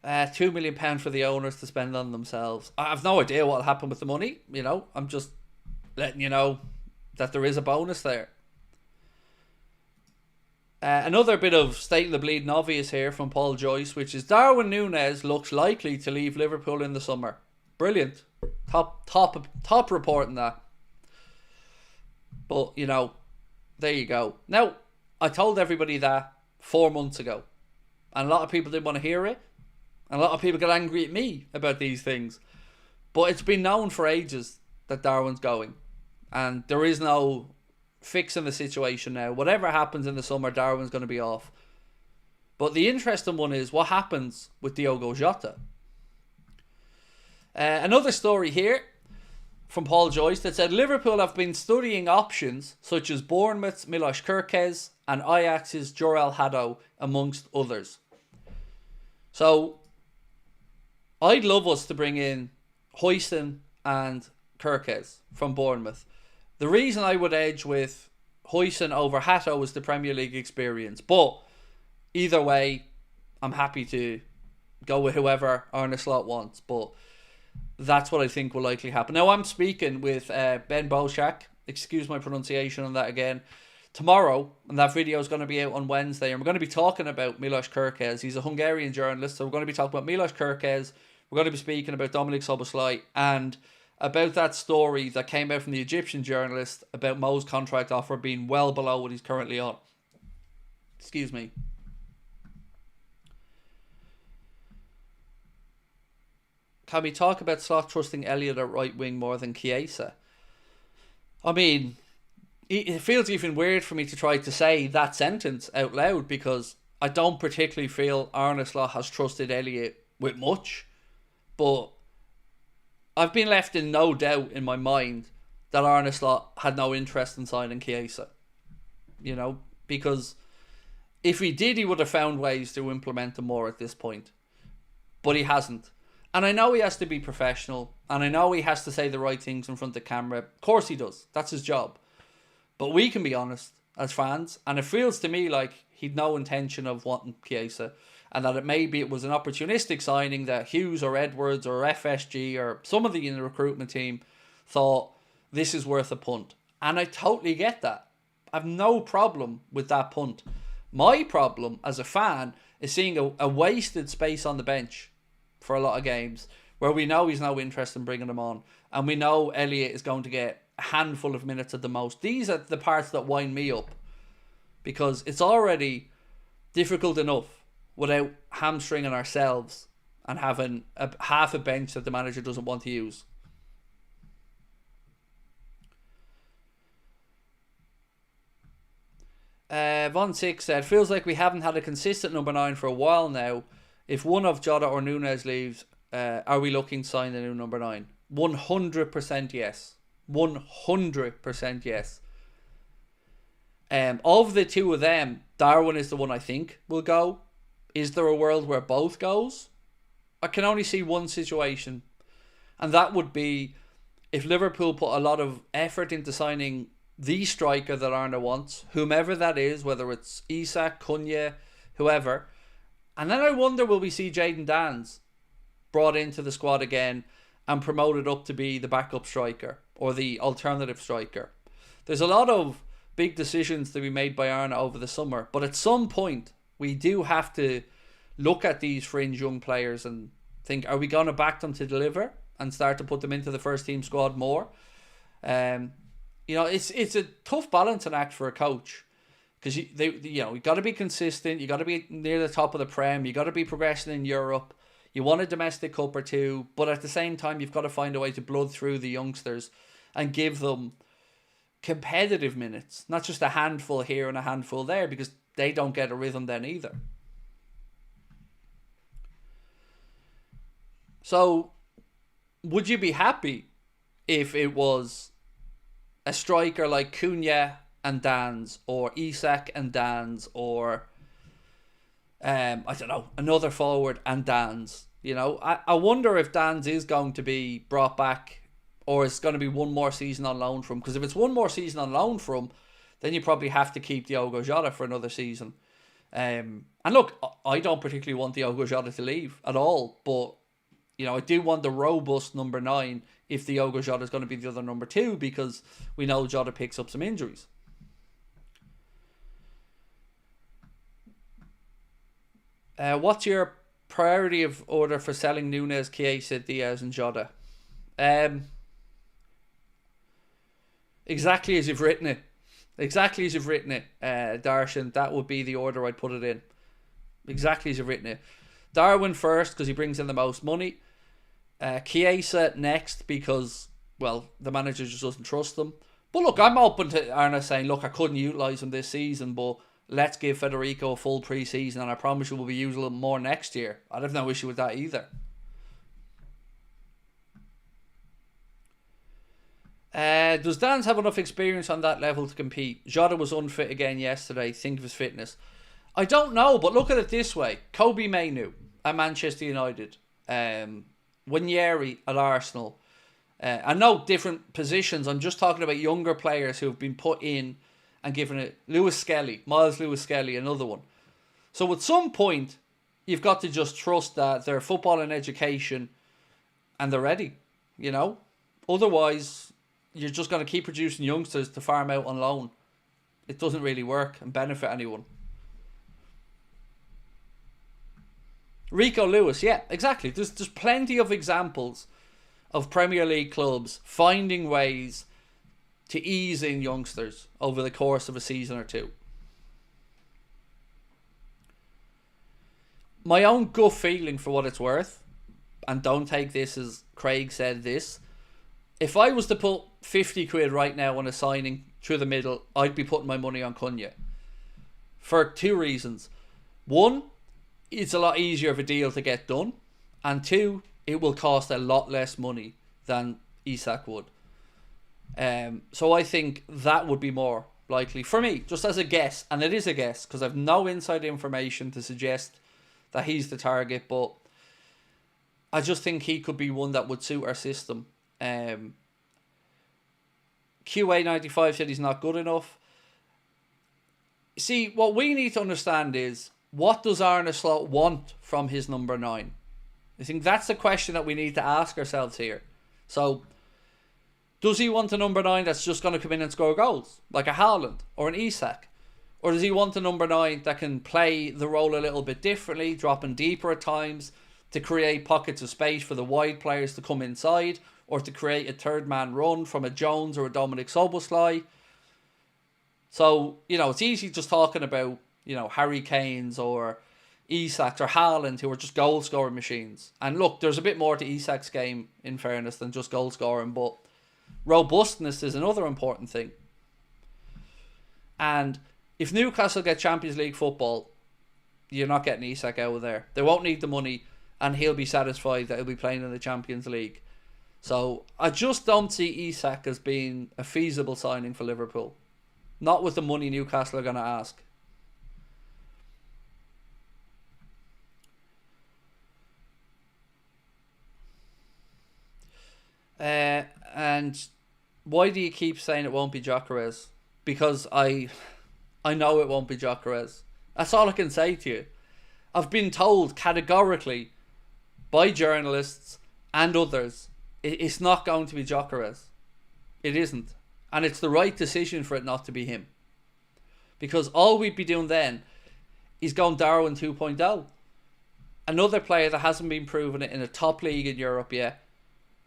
£2 million for the owners to spend on themselves. I have no idea what will happen with the money. You know, I'm just letting you know that there is a bonus there. Another bit of stating the bleeding obvious here from Paul Joyce, which is Darwin Núñez looks likely to leave Liverpool in the summer. Brilliant. Top reporting that. But, you know, there you go. Now, I told everybody that 4 months ago. And a lot of people didn't want to hear it. And a lot of people get angry at me about these things. But it's been known for ages that Darwin's going. And there is no fixing the situation now. Whatever happens in the summer, Darwin's going to be off. But the interesting one is what happens with Diogo Jota. Another story here from Paul Joyce that said Liverpool have been studying options such as Bournemouth's Milos Kerkez and Ajax's Jorel Haddo, amongst others. So I'd love us to bring in Huijsen and Kerkez from Bournemouth. The reason I would edge with Huijsen over Hatto is the Premier League experience. But either way, I'm happy to go with whoever Arne Slot wants. But that's what I think will likely happen. Now, I'm speaking with Ben Bolshak. Excuse my pronunciation on that again. Tomorrow, and that video is going to be out on Wednesday. And we're going to be talking about Milos Kerkez. He's a Hungarian journalist. So we're going to be talking about Milos Kerkez. We're going to be speaking about Dominik Szoboszlai and about that story that came out from the Egyptian journalist about Mo's contract offer being well below what he's currently on. Excuse me. Can we talk about Slot trusting Elliott at right wing more than Chiesa? I mean, it feels even weird for me to try to say that sentence out loud because I don't particularly feel Arne Slot has trusted Elliott with much. But I've been left in no doubt in my mind that Arne Slot had no interest in signing Chiesa. You know, because if he did, he would have found ways to implement them more at this point. But he hasn't. And I know he has to be professional. And I know he has to say the right things in front of the camera. Of course he does. That's his job. But we can be honest as fans. And it feels to me like he'd no intention of wanting Chiesa. And that it was an opportunistic signing that Hughes or Edwards or FSG or somebody in the recruitment team thought this is worth a punt. And I totally get that. I have no problem with that punt. My problem as a fan is seeing a wasted space on the bench for a lot of games where we know he's no interest in bringing him on. And we know Elliott is going to get a handful of minutes at the most. These are the parts that wind me up because it's already difficult enough without hamstringing ourselves and having half a bench that the manager doesn't want to use. Von Six said, feels like we haven't had a consistent number 9 for a while now. If one of Jota or Núñez leaves, are we looking to sign a new number 9? 100% yes. 100% yes. Of the two of them, Darwin is the one I think will go. Is there a world where both goes? I can only see one situation. And that would be if Liverpool put a lot of effort into signing the striker that Arne wants, whomever that is, whether it's Isak, Cunha, whoever. And then I wonder, will we see Jayden Danns brought into the squad again and promoted up to be the backup striker or the alternative striker? There's a lot of big decisions to be made by Arne over the summer, but at some point we do have to look at these fringe young players and think, are we going to back them to deliver and start to put them into the first team squad more? You know, it's a tough balancing act for a coach because you got to be consistent. You got to be near the top of the Prem. You got to be progressing in Europe. You want a domestic cup or two, but at the same time, you've got to find a way to blood through the youngsters and give them competitive minutes, not just a handful here and a handful there, because they don't get a rhythm then either. So, would you be happy if it was a striker like Cunha and Danns, or Isak and Danns, or I don't know, another forward and Danns? You know, I wonder if Danns is going to be brought back, or it's going to be one more season on loan from him. Because if it's one more season on loan from him, then you probably have to keep Diogo Jota for another season. And look, I don't particularly want Diogo Jota to leave at all, but you know, I do want the robust number 9 if Diogo Jota is going to be the other number 2, because we know Jota picks up some injuries. What's your priority of order for selling Núñez, Chiesa, Diaz and Jota? Exactly as you've written it. Exactly as you've written it, Darshan. That would be the order I'd put it in. Exactly as you've written it. Darwin first because he brings in the most money. Chiesa next because, well, the manager just doesn't trust them. But look, I'm open to Arne saying, look, I couldn't utilise him this season, but let's give Federico a full pre-season and I promise you we'll be using him more next year. I'd have no issue with that either. Does Danns have enough experience on that level to compete? Jota was unfit again yesterday. Think of his fitness. I don't know, but look at it this way. Kobe Mainoo at Manchester United. Wanyeri at Arsenal. I know different positions. I'm just talking about younger players who have been put in and given it. Miles Lewis Skelly, another one. So at some point, you've got to just trust that they're football and education and they're ready, you know? Otherwise, you're just going to keep producing youngsters to farm out on loan. It doesn't really work and benefit anyone. Rico Lewis, yeah, exactly. There's plenty of examples of Premier League clubs finding ways to ease in youngsters over the course of a season or two. My own gut feeling, for what it's worth, and don't take this as Craig said this, if I was to put 50 quid right now on a signing through the middle, I'd be putting my money on Cunha. For two reasons. One, it's a lot easier of a deal to get done. And two, it will cost a lot less money than Isak would. So I think that would be more likely for me, just as a guess. And it is a guess because I've no inside information to suggest that he's the target, but I just think he could be one that would suit our system. QA95 said he's not good enough. See, what we need to understand is, what does Arne Slot want from his number 9? I think that's the question that we need to ask ourselves here. So, does he want a number 9 that's just going to come in and score goals, like a Haaland or an Isak? Or does he want a number 9 that can play the role a little bit differently, dropping deeper at times, to create pockets of space for the wide players to come inside, or to create a third man run from a Jones or a Dominic Szoboszlai? So, it's easy just talking about, Harry Kane's or Isak's or Haaland, who are just goal scoring machines. And look, there's a bit more to Isak's game, in fairness, than just goal scoring, but robustness is another important thing. And if Newcastle get Champions League football, you're not getting Isak out of there. They won't need the money, and he'll be satisfied that he'll be playing in the Champions League. So I just don't see Isak as being a feasible signing for Liverpool. Not with the money Newcastle are going to ask. And why do you keep saying it won't be Gyökeres? Because I know it won't be Gyökeres. That's all I can say to you. I've been told categorically by journalists and others, it's not going to be Gyökeres. It isn't. And it's the right decision for it not to be him. Because all we'd be doing then is going Darwin 2.0. Another player that hasn't been proven it in a top league in Europe yet.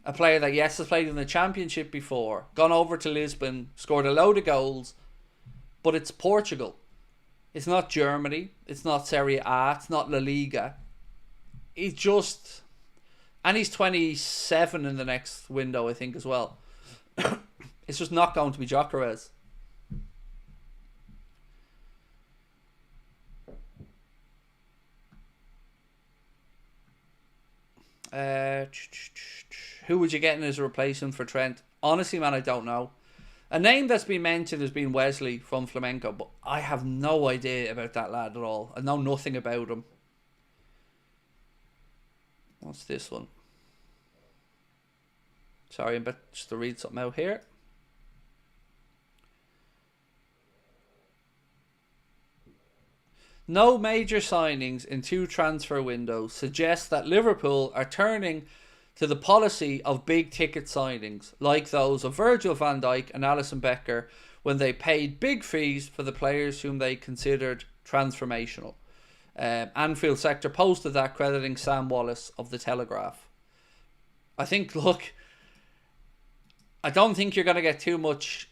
A player that, yes, has played in the Championship before, gone over to Lisbon, scored a load of goals, but it's Portugal. It's not Germany. It's not Serie A. It's not La Liga. He's just... And he's 27 in the next window, I think, as well. It's just not going to be Gyökeres. Who would you get in as a replacement for Trent? Honestly, man, I don't know. A name that's been mentioned has been Wesley from Flamenco, but I have no idea about that lad at all. I know nothing about him. What's this one? Sorry, I'm about just to read something out here. No major signings in 2 transfer windows suggests that Liverpool are turning to the policy of big ticket signings, like those of Virgil van Dijk and Alisson Becker, when they paid big fees for the players whom they considered transformational. Anfield Sector posted that, crediting Sam Wallace of The Telegraph. I think, look, I don't think you're going to get too much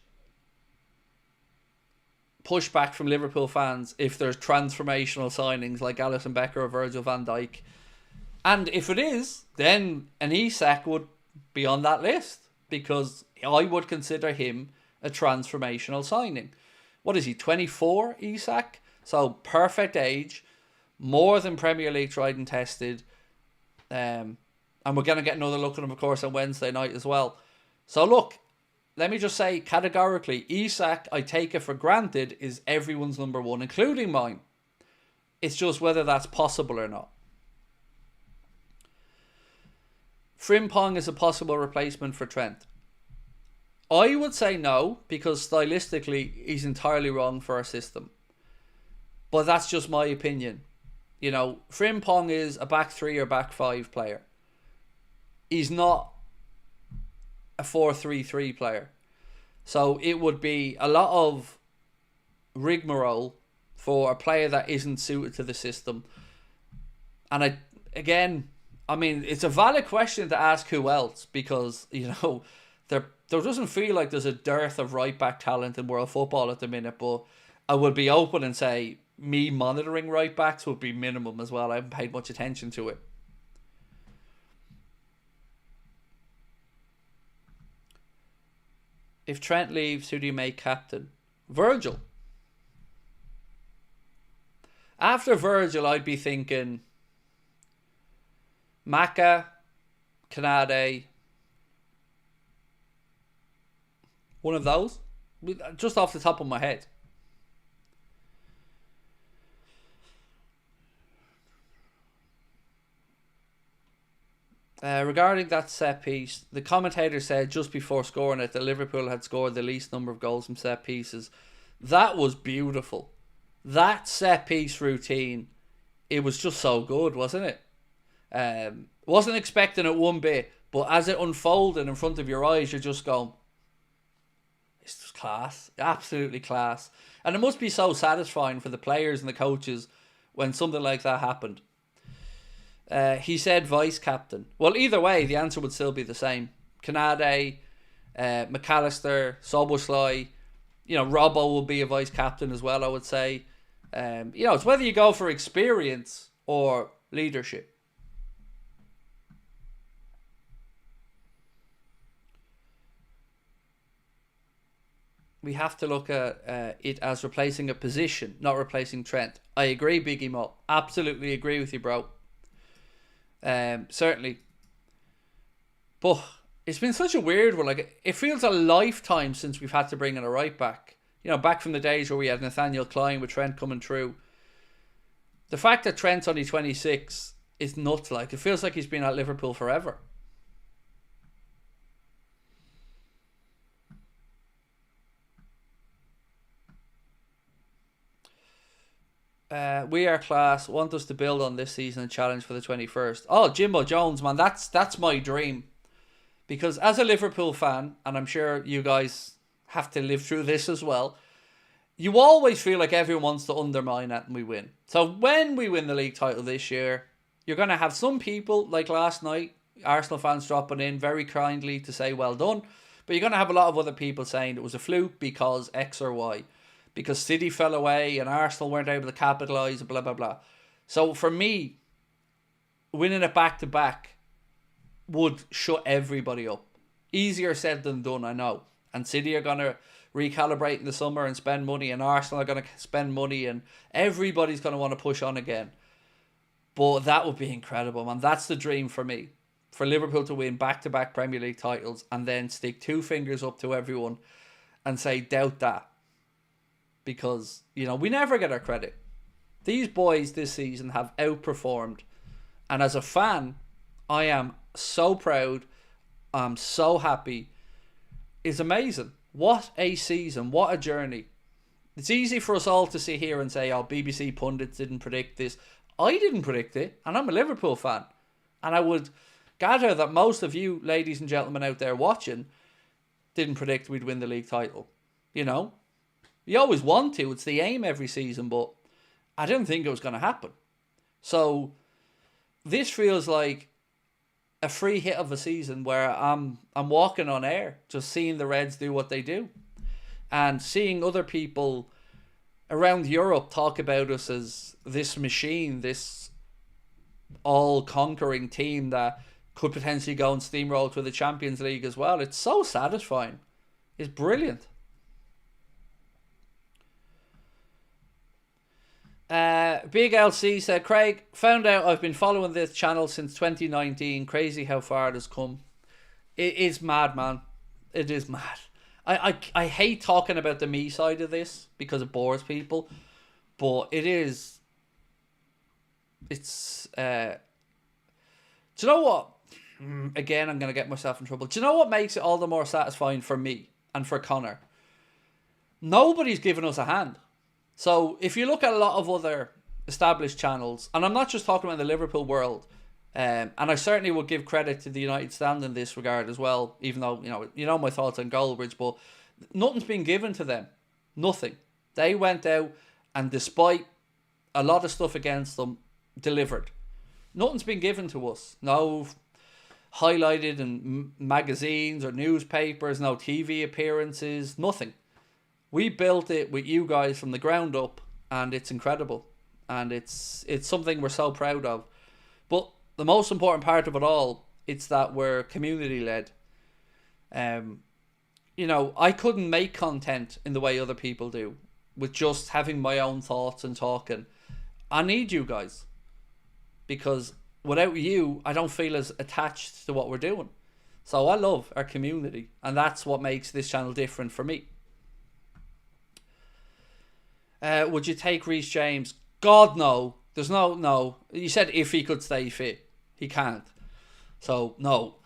pushback from Liverpool fans if there's transformational signings like Alisson Becker or Virgil van Dijk. And if it is, then an Isak would be on that list, because I would consider him a transformational signing. What is he, 24, Isak? So perfect age, more than Premier League tried and tested. And we're going to get another look at him, of course, on Wednesday night as well. So look, let me just say categorically, Isak, I take it for granted, is everyone's number 1, including mine. It's just whether that's possible or not. Frimpong is a possible replacement for Trent. I would say no, because stylistically he's entirely wrong for our system. But that's just my opinion. Frimpong is a back 3 or back 5 player. He's not a 4-3-3 player. So it would be a lot of rigmarole for a player that isn't suited to the system. And I mean, it's a valid question to ask who else, because, there doesn't feel like there's a dearth of right back talent in world football at the minute, but I would be open and say me monitoring right backs would be minimum as well. I haven't paid much attention to it. If Trent leaves, who do you make captain? Virgil. After Virgil, I'd be thinking Maka, Kanade, one of those, just off the top of my head. Regarding that set piece, the commentator said just before scoring it that Liverpool had scored the least number of goals from set pieces. That was beautiful. That set piece routine, it was just so good, wasn't it? Wasn't expecting it one bit, but as it unfolded in front of your eyes, you're just going, it's just class, absolutely class. And it must be so satisfying for the players and the coaches when something like that happened. He said vice captain. Well, either way, the answer would still be the same. Kanade, McAllister, Soboslai, Robbo will be a vice captain as well, I would say. It's whether you go for experience or leadership. We have to look at it as replacing a position, not replacing Trent. I agree, Biggie Mo. Absolutely agree with you, bro. Certainly. But it's been such a weird one. Like, it feels a lifetime since we've had to bring in a right back. Back from the days where we had Nathaniel Klein with Trent coming through. The fact that Trent's only 26 is nuts. Like, it feels like he's been at Liverpool forever. We are class. Want us to build on this season and challenge for the 21st. Oh, Jimbo Jones, man, that's my dream. Because as a Liverpool fan, and I'm sure you guys have to live through this as well, you always feel like everyone wants to undermine it and we win. So when we win the league title this year, you're going to have some people, like last night, Arsenal fans dropping in very kindly to say well done. But you're going to have a lot of other people saying it was a fluke because X or Y. Because City fell away and Arsenal weren't able to capitalise, blah, blah, blah. So for me, winning it back-to-back would shut everybody up. Easier said than done, I know. And City are going to recalibrate in the summer and spend money, and Arsenal are going to spend money, and everybody's going to want to push on again. But that would be incredible, man. That's the dream for me. For Liverpool to win back-to-back Premier League titles and then stick two fingers up to everyone and say, doubt that. Because, we never get our credit. These boys this season have outperformed. And as a fan, I am so proud. I'm so happy. It's amazing. What a season. What a journey. It's easy for us all to sit here and say, oh, BBC pundits didn't predict this. I didn't predict it. And I'm a Liverpool fan. And I would gather that most of you, ladies and gentlemen out there watching, didn't predict we'd win the league title. You always want to. It's the aim every season, but I didn't think it was going to happen. So this feels like a free hit of a season where I'm walking on air, just seeing the Reds do what they do. And seeing other people around Europe talk about us as this machine, this all-conquering team that could potentially go and steamroll to the Champions League as well. It's so satisfying. It's brilliant. Big LC said, Craig, found out I've been following this channel since 2019. Crazy how far it has come. It is mad, man. It is mad. I hate talking about the me side of this because it bores people. But it is... It's... do you know what? Again, I'm going to get myself in trouble. Do you know what makes it all the more satisfying for me and for Connor? Nobody's given us a hand. So if you look at a lot of other established channels, and I'm not just talking about the Liverpool world, and I certainly would give credit to the United Stand in this regard as well, even though, you know my thoughts on Goldbridge, but nothing's been given to them. Nothing. They went out and despite a lot of stuff against them, delivered. Nothing's been given to us. No highlighted in magazines or newspapers, no TV appearances, nothing. We built it with you guys from the ground up, and it's incredible. And it's something we're so proud of. But the most important part of it all, it's that we're community led. I couldn't make content in the way other people do, with just having my own thoughts and talking. I need you guys, because without you, I don't feel as attached to what we're doing. So I love our community, and that's what makes this channel different for me. Would you take Reece James? God, no. There's no. You said if he could stay fit. He can't. So, no.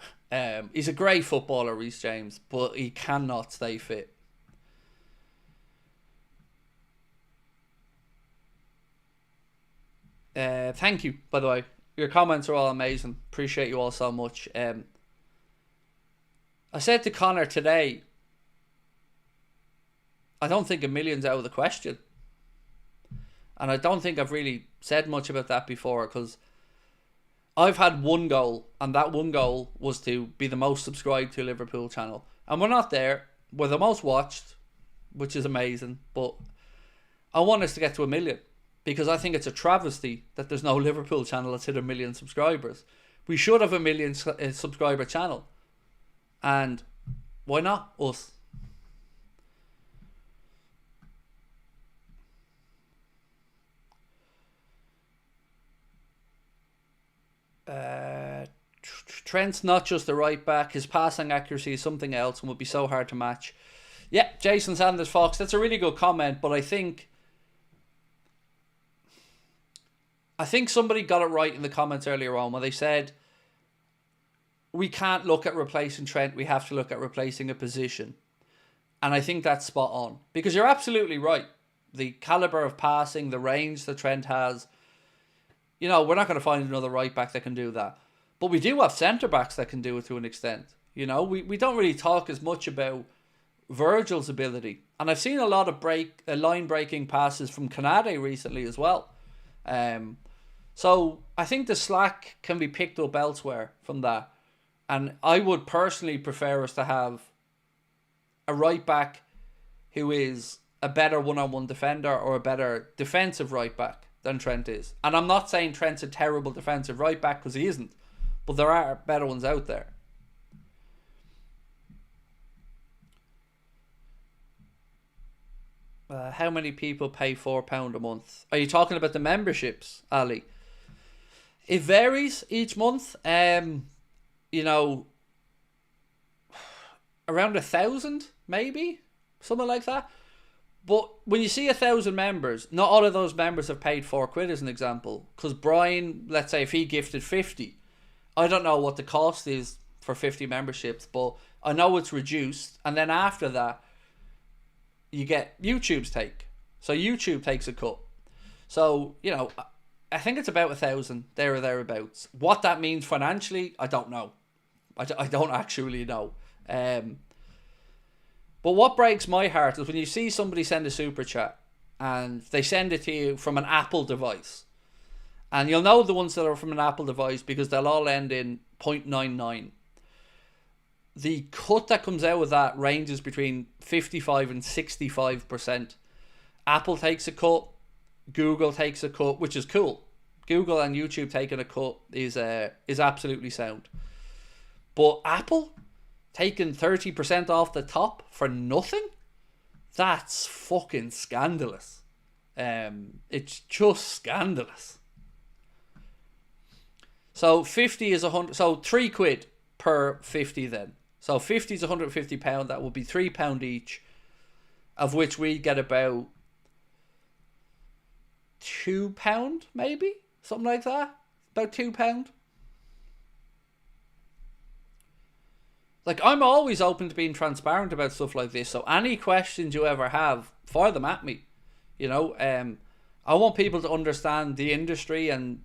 He's a great footballer, Reece James, but he cannot stay fit. Thank you, by the way. Your comments are all amazing. Appreciate you all so much. I said to Connor today, I don't think a million's out of the question. And I don't think I've really said much about that before, because I've had one goal, and that one goal was to be the most subscribed to Liverpool channel. And we're not there. We're the most watched, which is amazing. But I want us to get to 1 million, because I think it's a travesty that there's no Liverpool channel that's hit 1 million subscribers. We should have 1 million subscriber channel. And why not us? Trent's not just a right back. His passing accuracy is something else and would be so hard to match. Yeah, Jason Sanders Fox, that's a really good comment, but I think somebody got it right in the comments earlier on when they said we can't look at replacing Trent, we have to look at replacing a position. And I think that's spot on, because you're absolutely right. The caliber of passing, the range that Trent has, we're not going to find another right back that can do that. But we do have centre backs that can do it to an extent. We don't really talk as much about Virgil's ability. And I've seen a lot of line breaking passes from Canade recently as well. So I think the slack can be picked up elsewhere from that. And I would personally prefer us to have a right back who is a better one-on-one defender or a better defensive right back than Trent is. And I'm not saying Trent's a terrible defensive right back, because he isn't. But there are better ones out there. How many people pay £4 a month? Are you talking about the memberships, Ali? It varies each month. Around 1,000, maybe? Something like that. But when you see 1,000 members, not all of those members have paid £4 as an example. Because Brian, let's say if he gifted 50, I don't know what the cost is for 50 memberships, but I know it's reduced. And then after that, you get YouTube's take. So YouTube takes a cut. So, I think it's about 1,000, there or thereabouts. What that means financially, I don't know. I don't actually know. But what breaks my heart is when you see somebody send a super chat and they send it to you from an Apple device. And you'll know the ones that are from an Apple device because they'll all end in 0.99. The cut that comes out of that ranges between 55 and 65%. Apple takes a cut. Google takes a cut, which is cool. Google and YouTube taking a cut is absolutely sound. But Apple taking 30% off the top for nothing? That's fucking scandalous. It's just scandalous. So 50 is 100. So £3 per 50 then. So 50 is £150. That would be £3 each, of which we get about £2, maybe something like that. About £2. Like, I'm always open to being transparent about stuff like this. So any questions you ever have, fire them at me. I want people to understand the industry and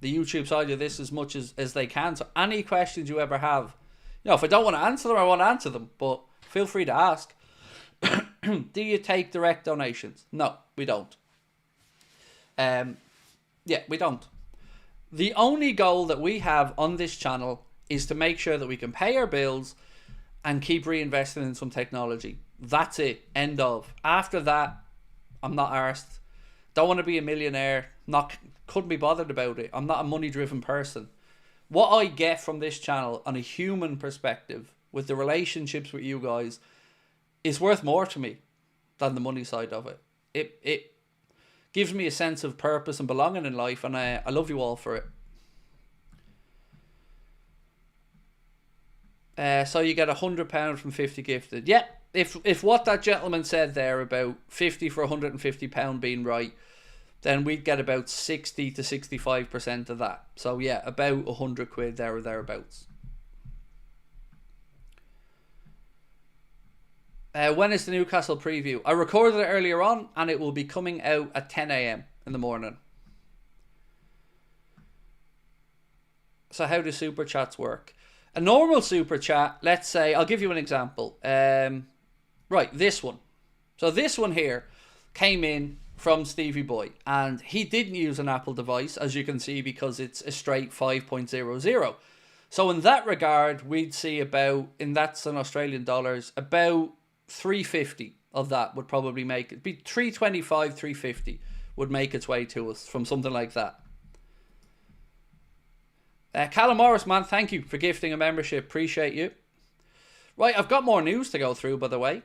the YouTube side of this as much as they can. So any questions you ever have, if I don't want to answer them, I won't answer them. But feel free to ask. Do you take direct donations? No, we don't. We don't. The only goal that we have on this channel is to make sure that we can pay our bills and keep reinvesting in some technology. That's it. End of. After that, I'm not arsed. Don't want to be a millionaire. Couldn't be bothered about it. I'm not a money-driven person. What I get from this channel on a human perspective, with the relationships with you guys, is worth more to me than the money side of it. It gives me a sense of purpose and belonging in life, and I love you all for it. So you get £100 from 50 gifted. Yeah, if what that gentleman said there about 50 for £150 being right, then we'd get about 60 to 65% of that. So yeah, about £100 there or thereabouts. When is the Newcastle preview? I recorded it earlier on, and it will be coming out at 10 a.m. in the morning. So how do super chats work? A normal super chat, let's say, I'll give you an example. Right, this one. So this one here came in from Stevie Boy, and he didn't use an Apple device, as you can see, because it's a straight 5.00. So in that regard, we'd see about, and that's in Australian dollars, about 350 of that would probably make it. Be 325, 350 would make its way to us from something like that. Callum Morris, man, thank you for gifting a membership. Appreciate you. Right, I've got more news to go through, by the way.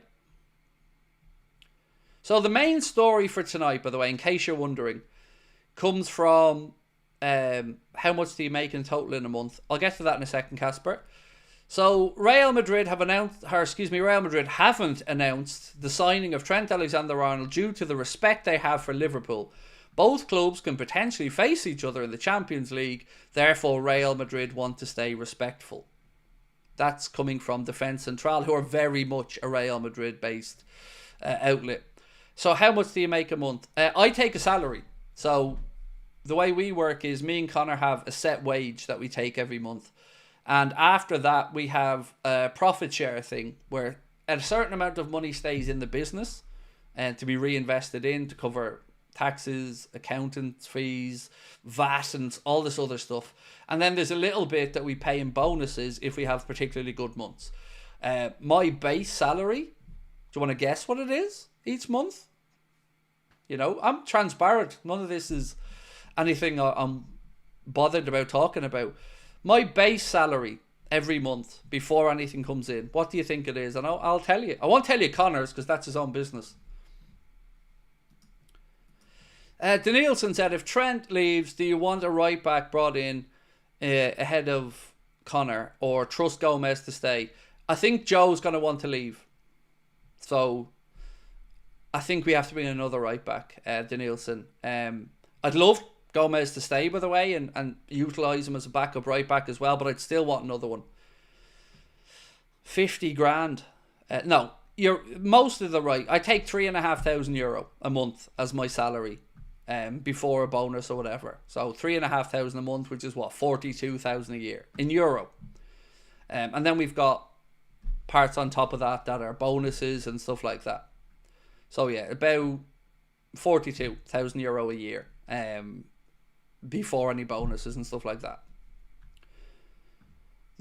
So the main story for tonight, by the way, in case you're wondering, comes from how much do you make in total in a month. I'll get to that in a second, Casper. So Real Madrid haven't announced the signing of Trent Alexander-Arnold due to the respect they have for Liverpool. Both clubs can potentially face each other in the Champions League. Therefore, Real Madrid want to stay respectful. That's coming from Defense Central, who are very much a Real Madrid-based outlet. So how much do you make a month? I take a salary. So the way we work is me and Connor have a set wage that we take every month. And after that, we have a profit share thing where a certain amount of money stays in the business and to be reinvested in to cover taxes, accountants' fees, VAT, and all this other stuff. And then there's a little bit that we pay in bonuses if we have particularly good months. My base salary, do you want to guess what it is each month? You know, I'm transparent. None of this is anything I'm bothered about talking about. My base salary every month before anything comes in, what do you think it is? And I'll tell you. I won't tell you Connor's because that's his own business. Danielson said, if Trent leaves, do you want a right back brought in ahead of Connor or trust Gomez to stay? I think Joe's going to want to leave. So I think we have to bring another right back, Danielson. I'd love Gomez to stay, by the way, and utilise him as a backup right back as well, but I'd still want another one. 50 grand. No, you're most of the right. I take €3,500 a month as my salary. Before a bonus or whatever. So 3,500 a month, which is what, 42,000 a year in euro. And then we've got parts on top of that are bonuses and stuff like that. So yeah, about 42,000 euro a year. Before any bonuses and stuff like that.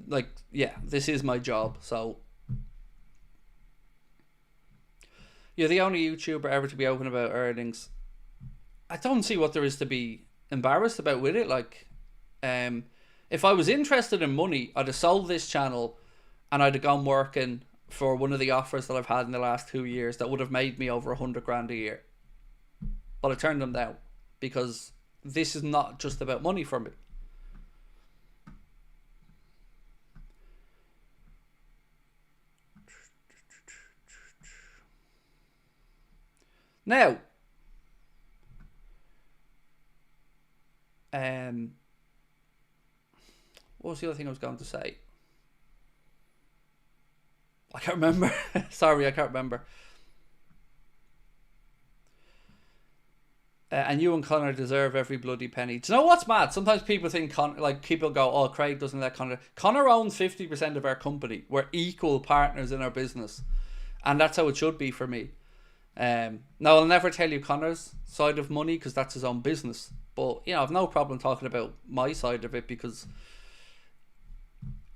Like, yeah, this is my job, so you're the only YouTuber ever to be open about earnings. I don't see what there is to be embarrassed about with it. Like, if I was interested in money, I'd have sold this channel and I'd have gone working for one of the offers that I've had in the last 2 years that would have made me over 100 grand a year. But I turned them down because this is not just about money for me. Now, what was the other thing I was going to say? I can't remember. Sorry, I can't remember. And you and Connor deserve every bloody penny. Do you know what's mad? Sometimes people think, people go, oh, Craig doesn't let Connor. Connor owns 50% of our company. We're equal partners in our business. And that's how it should be for me. Now, I'll never tell you Connor's side of money because that's his own business. But, you know, I've no problem talking about my side of it because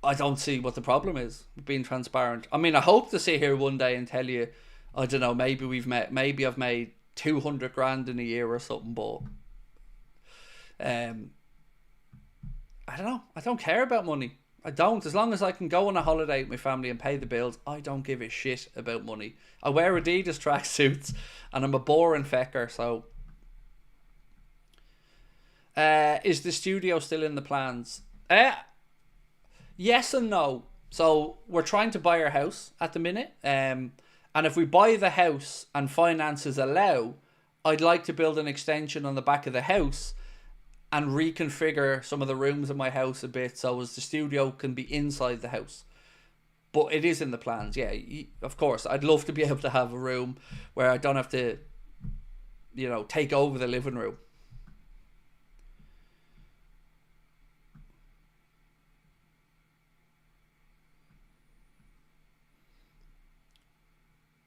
I don't see what the problem is with being transparent. I mean, I hope to sit here one day and tell you, I don't know, maybe I've made 200 grand in a year or something, but I don't know. I don't care about money. I don't. As long as I can go on a holiday with my family and pay the bills, I don't give a shit about money. I wear Adidas tracksuits and I'm a boring fecker, so... is the studio still in the plans? Yes and no. So we're trying to buy our house at the minute. And if we buy the house and finances allow, I'd like to build an extension on the back of the house and reconfigure some of the rooms in my house a bit so as the studio can be inside the house. But it is in the plans, yeah. Of course, I'd love to be able to have a room where I don't have to, you know, take over the living room.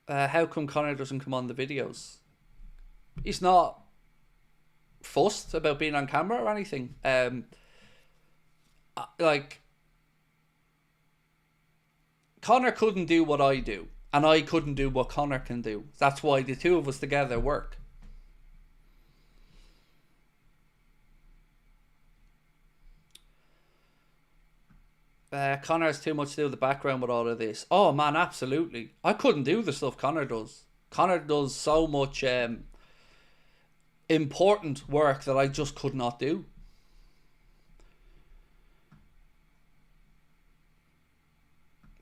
How come Connor doesn't come on the videos? He's not fussed about being on camera or anything. Like, Connor couldn't do what I do, and I couldn't do what Connor can do. That's why the two of us together work. Connor has too much to do with the background with all of this. Oh man, absolutely. I couldn't do the stuff Connor does. Connor does so much important work that I just could not do.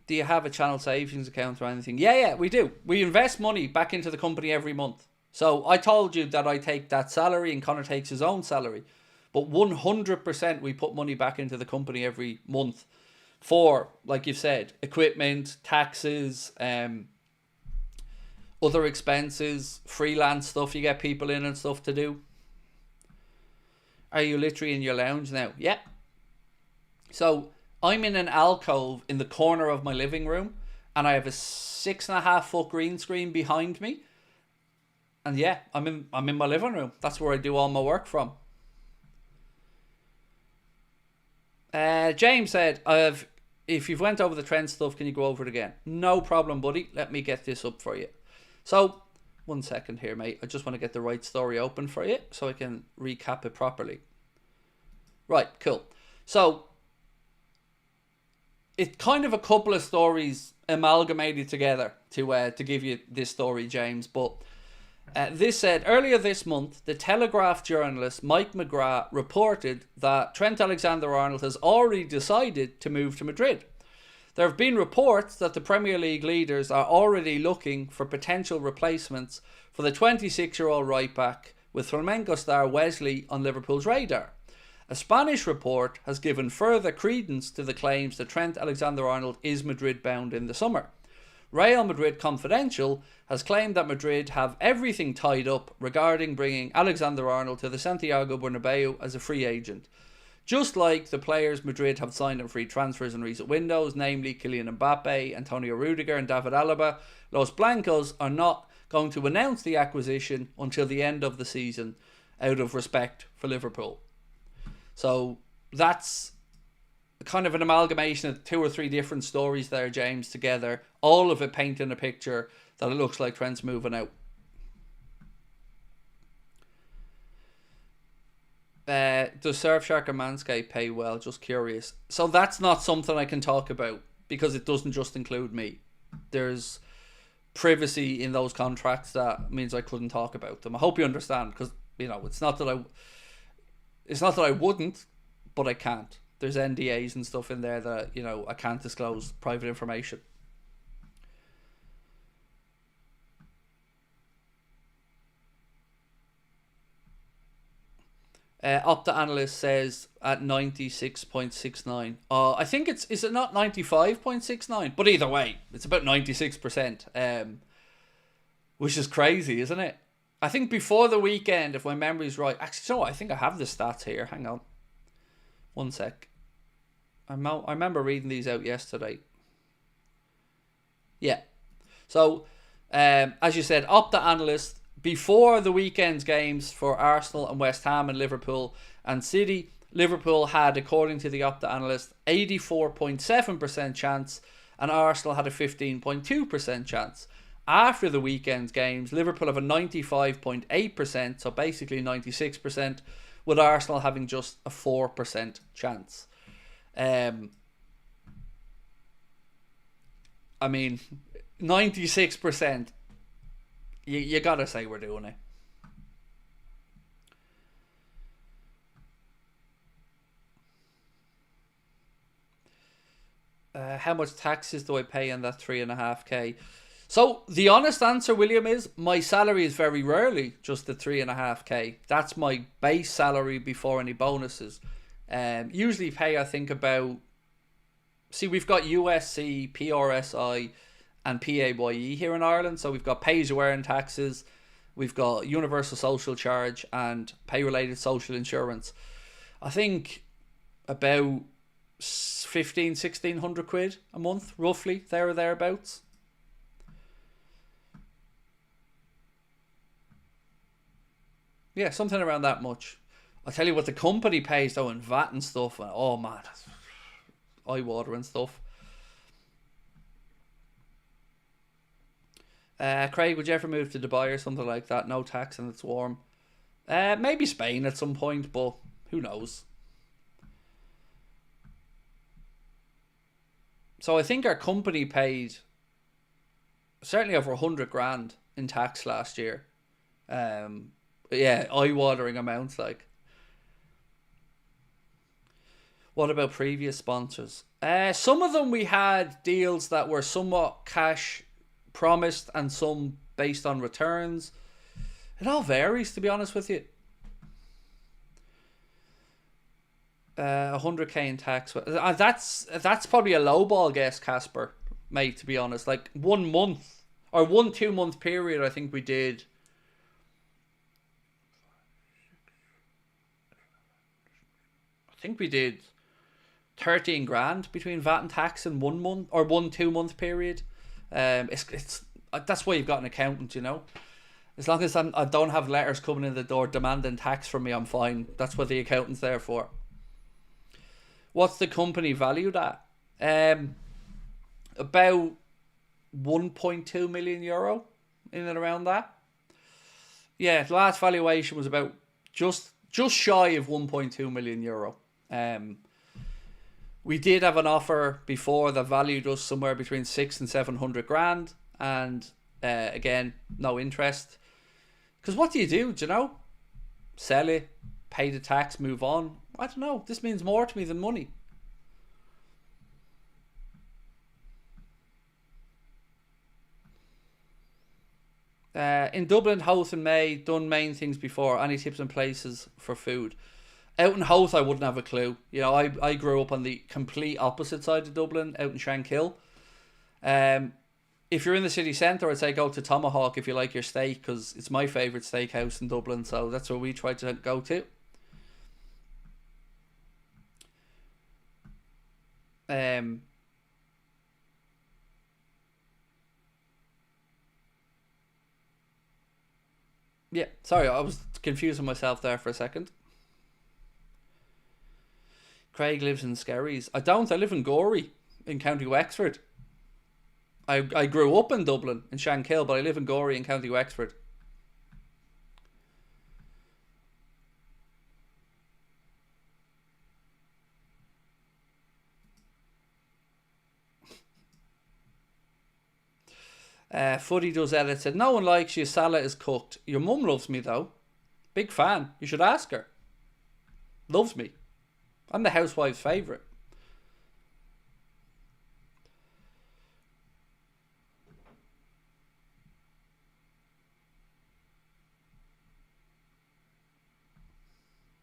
Do you have a channel savings account or anything? Yeah, we do. We invest money back into the company every month. So I told you that I take that salary and Connor takes his own salary. But 100% we put money back into the company every month for, like you've said, equipment, taxes, other expenses, freelance stuff you get people in and stuff to do. Are you literally in your lounge now? Yeah. So I'm in an alcove in the corner of my living room and I have a 6.5 foot green screen behind me. And yeah, I'm in my living room. That's where I do all my work from. James said, if you've went over the Trent stuff, can you go over it again? No problem, buddy. Let me get this up for you. So, 1 second here, mate. I just want to get the right story open for you so I can recap it properly. Right, cool. So, it's kind of a couple of stories amalgamated together to give you this story, James. But this said, earlier this month, the Telegraph journalist Mike McGrath reported that Trent Alexander-Arnold has already decided to move to Madrid. There have been reports that the Premier League leaders are already looking for potential replacements for the 26-year-old right-back, with Flamengo star Wesley on Liverpool's radar. A Spanish report has given further credence to the claims that Trent Alexander-Arnold is Madrid-bound in the summer. Real Madrid Confidential has claimed that Madrid have everything tied up regarding bringing Alexander-Arnold to the Santiago Bernabeu as a free agent. Just like the players Madrid have signed on free transfers in recent windows, namely Kylian Mbappe, Antonio Rudiger and David Alaba, Los Blancos are not going to announce the acquisition until the end of the season out of respect for Liverpool. So that's kind of an amalgamation of 2 or 3 different stories there, James, together. All of it painting a picture that it looks like Trent's moving out. Does Surfshark and Manscaped pay well? Just curious. So that's not something I can talk about because it doesn't just include me. There's privacy in those contracts that means I couldn't talk about them. I hope you understand, because you know it's not that I wouldn't, but I can't. There's NDAs and stuff in there that, you know, I can't disclose private information. Opta Analyst says at 96.69. I think is it not 95.69? But either way, it's about 96%. Which is crazy, isn't it? I think before the weekend, if my memory's right. Actually, so I think I have the stats here. Hang on. 1 sec. I remember reading these out yesterday. Yeah. So, as you said, Opta Analyst before the weekend's games for Arsenal and West Ham and Liverpool and City, Liverpool had, according to the Opta analyst, 84.7% chance, and Arsenal had a 15.2% chance. After the weekend's games, Liverpool have a 95.8%, so basically 96%, with Arsenal having just a 4% chance. I mean, 96%, you gotta say we're doing it. How much taxes do I pay on that 3.5k? So the honest answer, William, is my salary is very rarely just the 3.5k. That's my base salary before any bonuses. Usually pay, I think, about... See, we've got USC, PRSI and PAYE here in Ireland. So we've got pay-as-you-earn taxes, we've got universal social charge and pay-related social insurance. I think about 1,500-1,600 quid a month, roughly, there or thereabouts. Yeah, something around that much. I'll tell you what the company pays though in VAT and stuff. Oh man, that's eye-watering stuff. Craig, would you ever move to Dubai or something like that? No tax and it's warm. Maybe Spain at some point, but who knows? So I think our company paid certainly over 100 grand in tax last year. Yeah, eye-watering amounts like. What about previous sponsors? Some of them we had deals that were somewhat cash promised and some based on returns. It all varies, to be honest with you. 100k in tax. That's probably a lowball guess, Casper, mate, to be honest. Like 1 month or 1-2 month period, I think we did. I think we did 13 grand between VAT and tax in 1 month or 1-2 month period. It's that's why you've got an accountant, you know. As long as I don't have letters coming in the door demanding tax from me, I'm fine. That's what the accountant's there for. What's the company valued at? About 1.2 million euro, in and around that. Yeah, the last valuation was about just shy of 1.2 million euro. We did have an offer before that valued us somewhere between 600 and 700 grand, and again, no interest. Because what do you do? Do you know? Sell it, pay the tax, move on. I don't know. This means more to me than money. In Dublin, Howth and May, done main things before. Any tips and places for food? Out in Howth, I wouldn't have a clue. You know, I grew up on the complete opposite side of Dublin, out in Shankill. If you're in the city centre, I'd say go to Tomahawk if you like your steak, because it's my favourite steakhouse in Dublin, so that's where we try to go to. Yeah, sorry, I was confusing myself there for a second. Craig lives in Skerries. I don't. I live in Gorey, in County Wexford. I grew up in Dublin, in Shankill, but I live in Gorey in County Wexford. Footy does edit said, no one likes you, Salah is cooked. Your mum loves me though. Big fan. You should ask her. Loves me. I'm the housewife's favourite.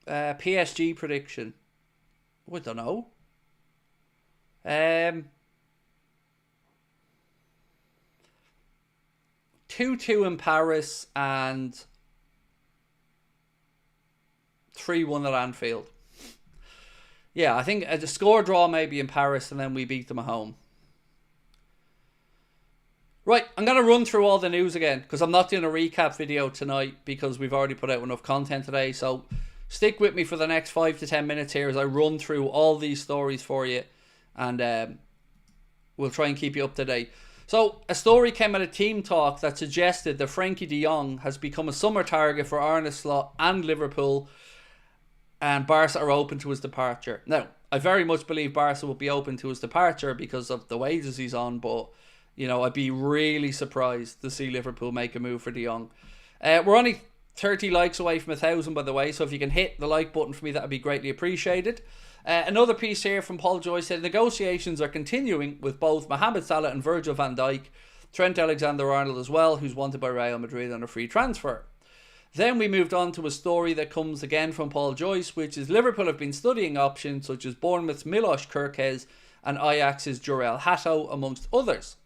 PSG prediction. Oh, I don't know. 2-2 in Paris and 3-1 at Anfield. Yeah, I think a score draw maybe in Paris and then we beat them at home. Right, I'm going to run through all the news again because I'm not doing a recap video tonight because we've already put out enough content today. So stick with me for the next 5 to 10 minutes here as I run through all these stories for you, and we'll try and keep you up to date. So a story came out of Team Talk that suggested that Frankie de Jong has become a summer target for Arne Slot and Liverpool, and Barca are open to his departure. Now, I very much believe Barca will be open to his departure because of the wages he's on, but you know, I'd be really surprised to see Liverpool make a move for de Jong. We're only 30 likes away from 1,000, by the way, so if you can hit the like button for me, that would be greatly appreciated. Another piece here from Paul Joyce said negotiations are continuing with both Mohamed Salah and Virgil van Dijk, Trent Alexander-Arnold as well, who's wanted by Real Madrid on a free transfer. Then we moved on to a story that comes again from Paul Joyce, which is Liverpool have been studying options such as Bournemouth's Milos Kerkez and Ajax's Jurel Hato, amongst others.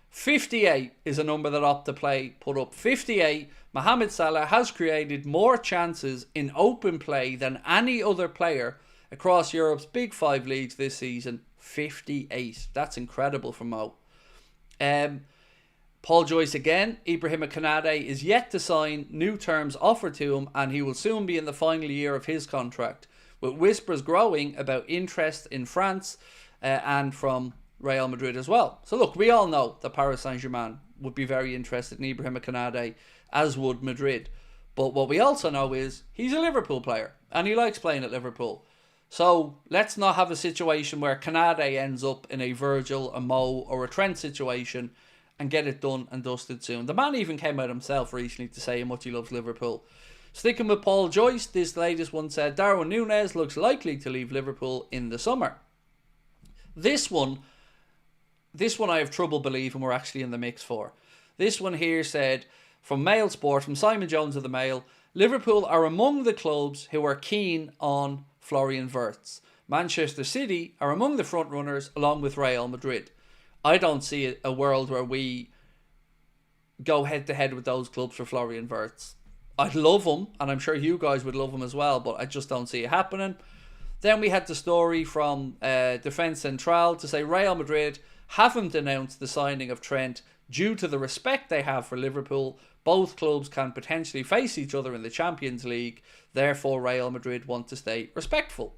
58 is a number that Optaplay put up. 58. Mohamed Salah has created more chances in open play than any other player across Europe's big 5 leagues this season. 58. That's incredible from Mo. Paul Joyce again. Ibrahima Konate is yet to sign, new terms offered to him, and he will soon be in the final year of his contract, with whispers growing about interest in France and from Real Madrid as well. So look, we all know that Paris Saint-Germain would be very interested in Ibrahima Konate, as would Madrid. But what we also know is he's a Liverpool player and he likes playing at Liverpool. So let's not have a situation where Konate ends up in a Virgil, a Mo or a Trent situation and get it done and dusted soon. The man even came out himself recently to say how much he loves Liverpool. Sticking with Paul Joyce, this latest one said Darwin Núñez looks likely to leave Liverpool in the summer. This one I have trouble believing we're actually in the mix for. This one here said, from Mail Sport, from Simon Jones of the Mail, Liverpool are among the clubs who are keen on Florian Wirtz. Manchester City are among the front runners along with Real Madrid. I don't see a world where we go head to head with those clubs for Florian Wirtz. I'd love him, and I'm sure you guys would love him as well, but I just don't see it happening. Then we had the story from Defense Central to say Real Madrid haven't announced the signing of Trent due to the respect they have for Liverpool. Both clubs can potentially face each other in the Champions League. Therefore, Real Madrid want to stay respectful.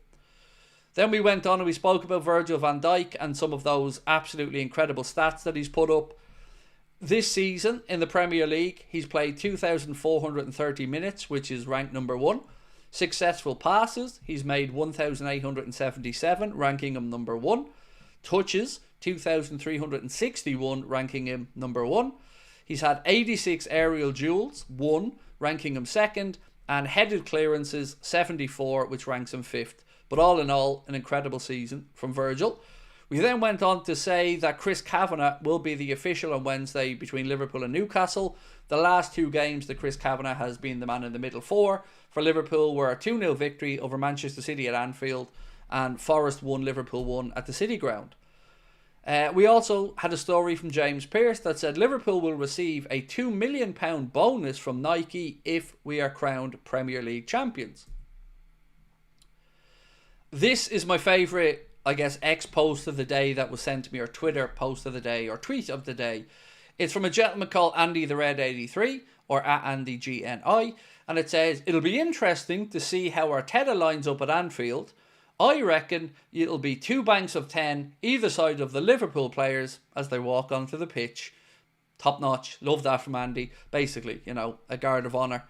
Then we went on and we spoke about Virgil van Dijk and some of those absolutely incredible stats that he's put up. This season in the Premier League, he's played 2,430 minutes, which is ranked number 1. Successful passes, he's made 1,877, ranking him number 1. Touches, 2,361, ranking him number 1. He's had 86 aerial duels, 1, ranking him 2nd, and headed clearances, 74, which ranks him 5th. But all in all, an incredible season from Virgil. We then went on to say that Chris Kavanagh will be the official on Wednesday between Liverpool and Newcastle. The last 2 games that Chris Kavanagh has been the man in the middle for Liverpool were a 2-0 victory over Manchester City at Anfield, and Forest won, Liverpool won at the City Ground. We also had a story from James Pearce that said Liverpool will receive a £2 million bonus from Nike if we are crowned Premier League champions. This is my favourite, I guess, X post of the day that was sent to me, or Twitter post of the day, or tweet of the day. It's from a gentleman called Andy the Red 83, or at AndyGNI, and it says, it'll be interesting to see how Arteta lines up at Anfield. I reckon it'll be 2 banks of 10 either side of the Liverpool players as they walk onto the pitch. Top notch. Love that from Andy. Basically, you know, a guard of honour.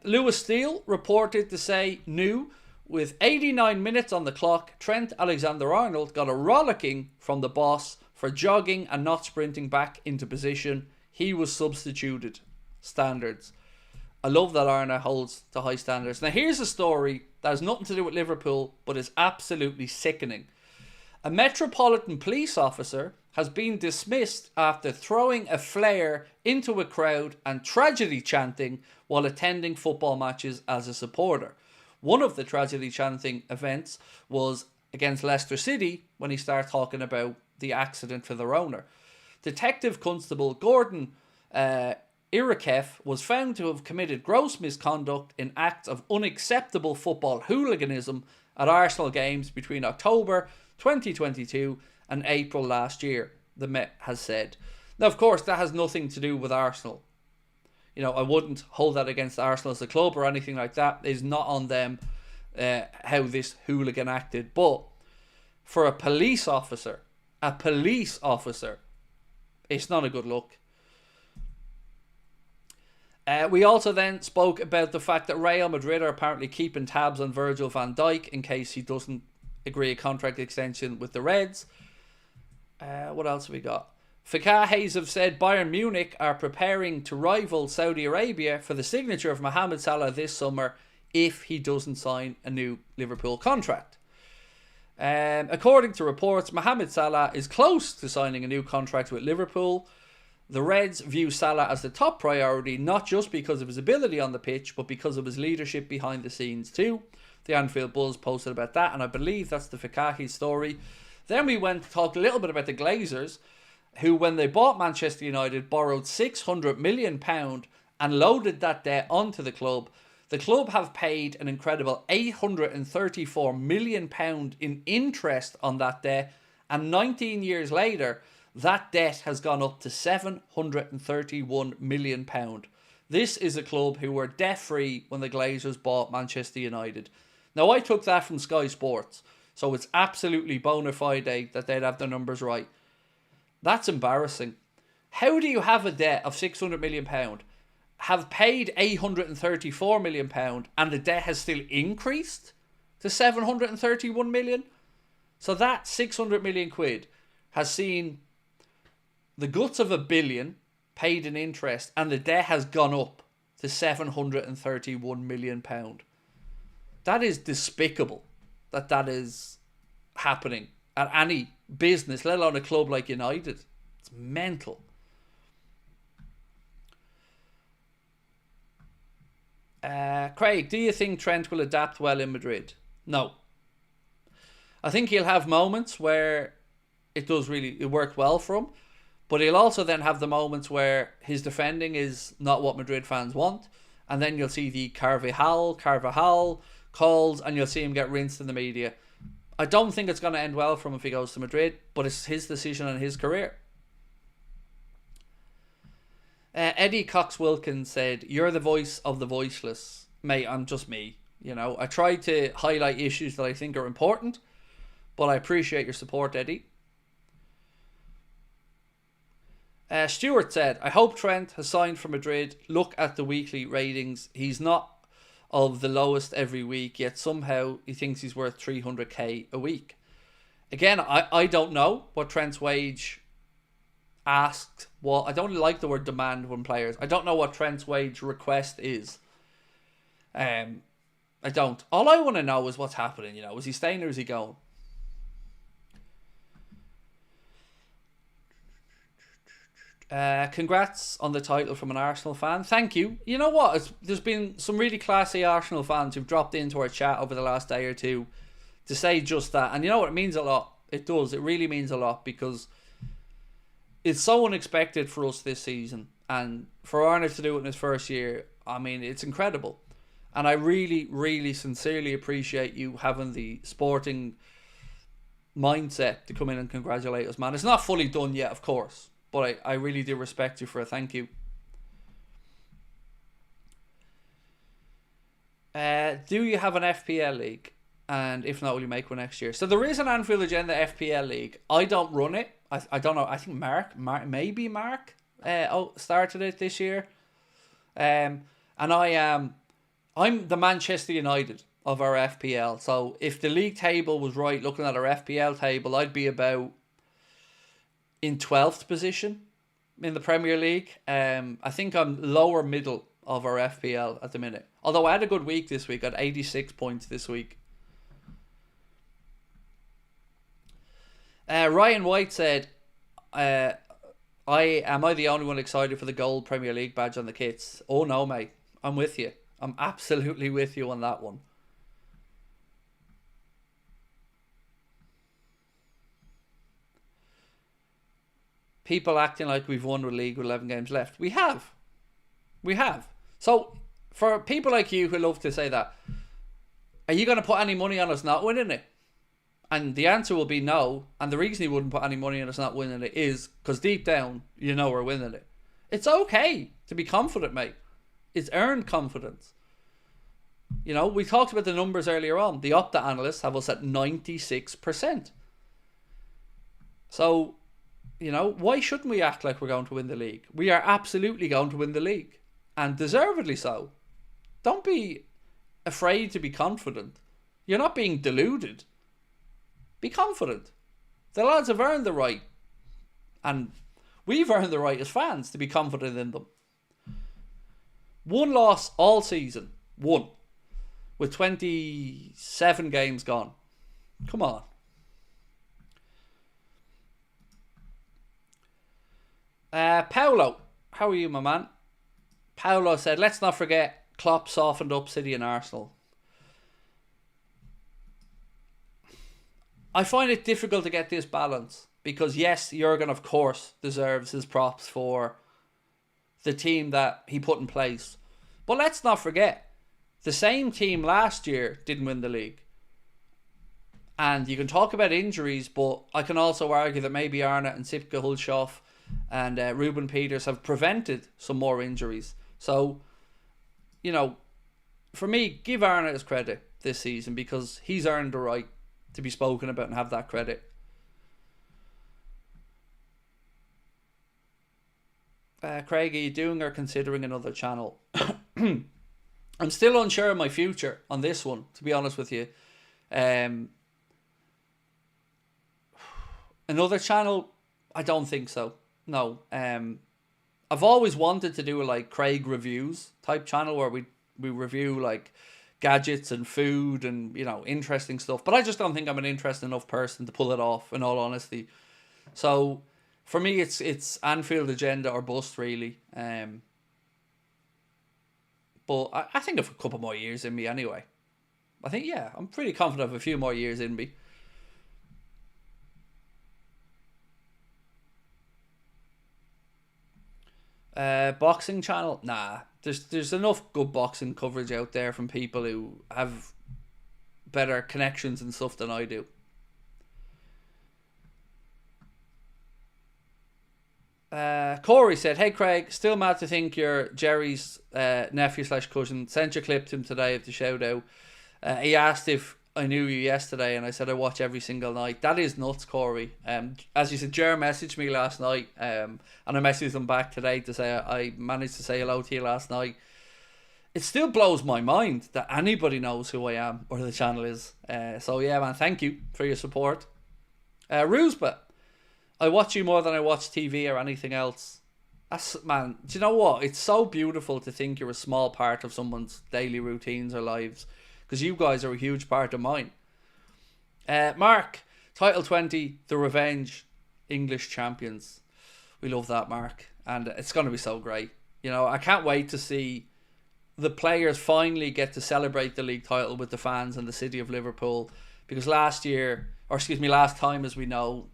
Lewis Steele reported to say, new, with 89 minutes on the clock, Trent Alexander-Arnold got a rollicking from the boss for jogging and not sprinting back into position. He was substituted. Standards. I love that Arne holds to high standards. Now here's a story that has nothing to do with Liverpool, but is absolutely sickening. A Metropolitan Police officer has been dismissed after throwing a flare into a crowd and tragedy chanting while attending football matches as a supporter. One of the tragedy chanting events was against Leicester City when he started talking about the accident for their owner. Detective Constable Gordon Irakef was found to have committed gross misconduct in acts of unacceptable football hooliganism at Arsenal games between October 2022 and April last year. the Met has said. Now, of course, that has nothing to do with Arsenal. You know, I wouldn't hold that against Arsenal as a club or anything like that. It's not on them how this hooligan acted. But for a police officer, it's not a good look. We also then spoke about the fact that Real Madrid are apparently keeping tabs on Virgil van Dijk in case he doesn't agree a contract extension with the Reds. What else have we got? Fekahis have said Bayern Munich are preparing to rival Saudi Arabia for the signature of Mohamed Salah this summer if he doesn't sign a new Liverpool contract. According to reports, Mohamed Salah is close to signing a new contract with Liverpool. The Reds view Salah as the top priority, not just because of his ability on the pitch, but because of his leadership behind the scenes too. The Anfield Buzz posted about that, and I believe that's the Fekahi story. Then we went to talk a little bit about the Glazers, who, when they bought Manchester United, borrowed £600 million and loaded that debt onto the club. The club have paid an incredible £834 million in interest on that debt, and 19 years later, that debt has gone up to £731 million. This is a club who were debt-free when the Glazers bought Manchester United. Now, I took that from Sky Sports, so it's absolutely bona fide that they'd have their numbers right. That's embarrassing. How do you have a debt of £600 million, have paid £834 million, and the debt has still increased to £731 million? So that £600 million has seen the guts of £1 billion paid in interest, and the debt has gone up to £731 million. That is despicable that is happening at any business, let alone a club like United. It's mental. Craig, do you think Trent will adapt well in Madrid? No. I think he'll have moments where it worked well for him, but he'll also then have the moments where his defending is not what Madrid fans want, and then you'll see the Carvajal calls, and you'll see him get rinsed in the media. I don't think it's going to end well for him if he goes to Madrid, but it's his decision and his career. Eddie Cox-Wilkins said, "You're the voice of the voiceless." Mate, I'm just me. You know, I try to highlight issues that I think are important, but I appreciate your support, Eddie. Stuart said, "I hope Trent has signed for Madrid. Look at the weekly ratings. He's not of the lowest every week, yet somehow he thinks he's worth 300k a week." Again, I don't know what Trent's wage asked. Well, I don't like the word demand from players. I don't know what Trent's wage request is. I don't. All I want to know is what's happening. You know, is he staying or is he going? Congrats on the title from an Arsenal fan. Thank you. You know what? There's been some really classy Arsenal fans who've dropped into our chat over the last day or two to say just that. And you know what? It means a lot. It does. It really means a lot, because it's so unexpected for us this season. And for Arnold to do it in his first year, I mean, it's incredible. And I really, really sincerely appreciate you having the sporting mindset to come in and congratulate us, man. It's not fully done yet, of course, but I really do respect you for it. Thank you. Do you have an FPL league? And if not, will you make one next year? So there is an Anfield Agenda FPL league. I don't run it. I don't know. I think Mark started it this year. And I'm the Manchester United of our FPL. So if the league table was right, looking at our FPL table, I'd be about in 12th position in the Premier League. I think I'm lower middle of our FPL at the minute. Although I had a good week this week. I had 86 points this week. Ryan White said, am I the only one excited for the gold Premier League badge on the kits? Oh no, mate. I'm with you. I'm absolutely with you on that one. People acting like we've won the league with 11 games left. We have. We have. So, for people like you who love to say that, are you going to put any money on us not winning it? And the answer will be no. And the reason he wouldn't put any money on us not winning it is because deep down, you know we're winning it. It's okay to be confident, mate. It's earned confidence. You know, we talked about the numbers earlier on. The Opta analysts have us at 96%. So, you know, why shouldn't we act like we're going to win the league? We are absolutely going to win the league. And deservedly so. Don't be afraid to be confident. You're not being deluded. Be confident. The lads have earned the right. And we've earned the right as fans to be confident in them. One loss all season. One. With 27 games gone. Come on. Paolo. How are you, my man? Paolo said, let's not forget Klopp softened up City and Arsenal. I find it difficult to get this balance. Because yes, Jurgen of course deserves his props for the team that he put in place. But let's not forget, the same team last year didn't win the league. And you can talk about injuries, but I can also argue that maybe Arne and Sipke Hulshoff and Ruben Peters have prevented some more injuries. So, you know, for me, give Arne his credit this season because he's earned the right to be spoken about and have that credit. Craig, are you doing or considering another channel? I'm still unsure of my future on this one, to be honest with you. Another channel? I don't think so. No. I've always wanted to do a like Craig reviews type channel where we review like gadgets and food and, you know, interesting stuff. But I just don't think I'm an interesting enough person to pull it off, in all honesty. So for me, it's Anfield Agenda or bust, really. But I think I've a couple more years in me anyway. I think, yeah, I'm pretty confident of a few more years in me. Boxing channel? Nah. There's enough good boxing coverage out there from people who have better connections and stuff than I do. Corey said, hey Craig, still mad to think you're Jerry's nephew/cousin. Sent your clip to him today of the shout out. He asked if I knew you yesterday, and I said I watch every single night. That is nuts, Corey. As you said, Jer messaged me last night, and I messaged him back today to say I managed to say hello to you last night. It still blows my mind that anybody knows who I am or the channel is. So yeah, man, thank you for your support. Roosba, I watch you more than I watch TV or anything else. Man, do you know what? It's so beautiful to think you're a small part of someone's daily routines or lives. Because you guys are a huge part of mine. Mark, Title 20, The Revenge, English Champions. We love that, Mark. And it's going to be so great. You know, I can't wait to see the players finally get to celebrate the league title with the fans and the city of Liverpool. Because last time, as we know,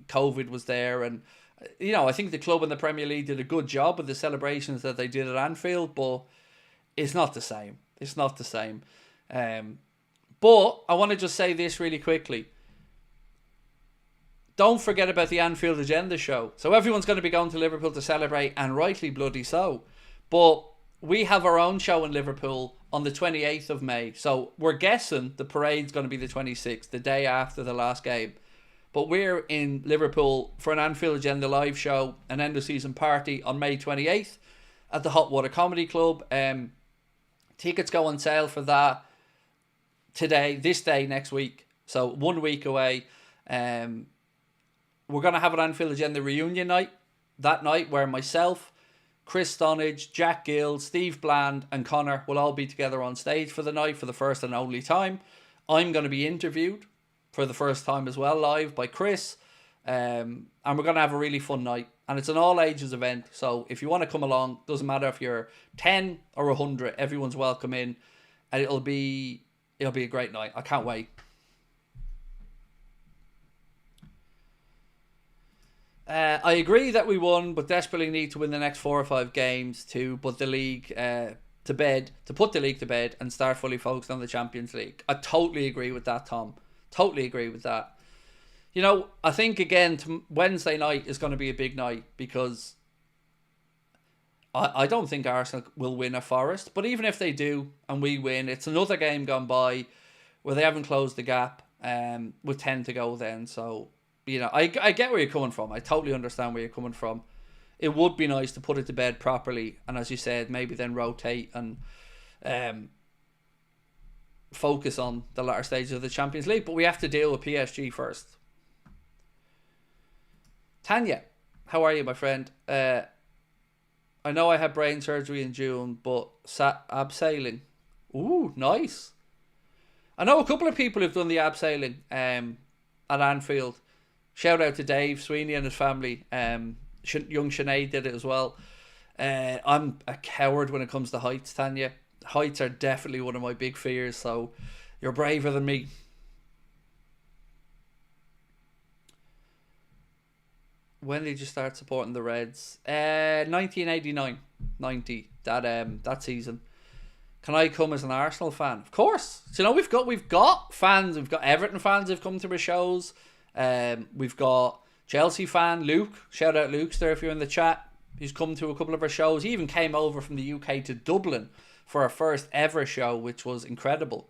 COVID was there. And, you know, I think the club and the Premier League did a good job with the celebrations that they did at Anfield. But it's not the same. It's not the same. But I want to just say this really quickly. Don't forget about the Anfield Agenda show. So everyone's going to be going to Liverpool to celebrate, and rightly bloody so. But we have our own show in Liverpool on the 28th of May. So we're guessing the parade's going to be the 26th, the day after the last game. But we're in Liverpool for an Anfield Agenda live show, an end of season party on May 28th at the Hot Water Comedy Club. Tickets go on sale for that this day next week, so 1 week away. We're going to have an Anfield Agenda reunion night that night, where myself, Chris Stonage, Jack Gill, Steve Bland and Connor will all be together on stage for the night for the first and only time. I'm going to be interviewed for the first time as well, live by Chris, and we're going to have a really fun night, and it's an all ages event. So if you want to come along, doesn't matter if you're 10 or 100, everyone's welcome in, and it'll be a great night. I can't wait. I agree that we won, but desperately need to win the next 4 or 5 games to put the league to bed and start fully focused on the Champions League. I totally agree with that, Tom. Totally agree with that. You know, I think again, Wednesday night is going to be a big night because I don't think Arsenal will win at Forest. But even if they do and we win, it's another game gone by where they haven't closed the gap with 10 to go then. So, you know, I get where you're coming from. I totally understand where you're coming from. It would be nice to put it to bed properly. And as you said, maybe then rotate and focus on the latter stages of the Champions League. But we have to deal with PSG first. Tanya, how are you, my friend? I know I had brain surgery in June, but abseiling. Ooh, nice. I know a couple of people who've done the abseiling at Anfield. Shout out to Dave Sweeney and his family. Young Sinead did it as well. I'm a coward when it comes to heights, Tanya. Heights are definitely one of my big fears, so you're braver than me. When did you start supporting the Reds? 1989, 90. That season. Can I come as an Arsenal fan? Of course. So, you know, we've got fans. We've got Everton fans who've come to our shows. We've got Chelsea fan Luke. Shout out Luke there if you're in the chat. He's come to a couple of our shows. He even came over from the UK to Dublin for our first ever show, which was incredible.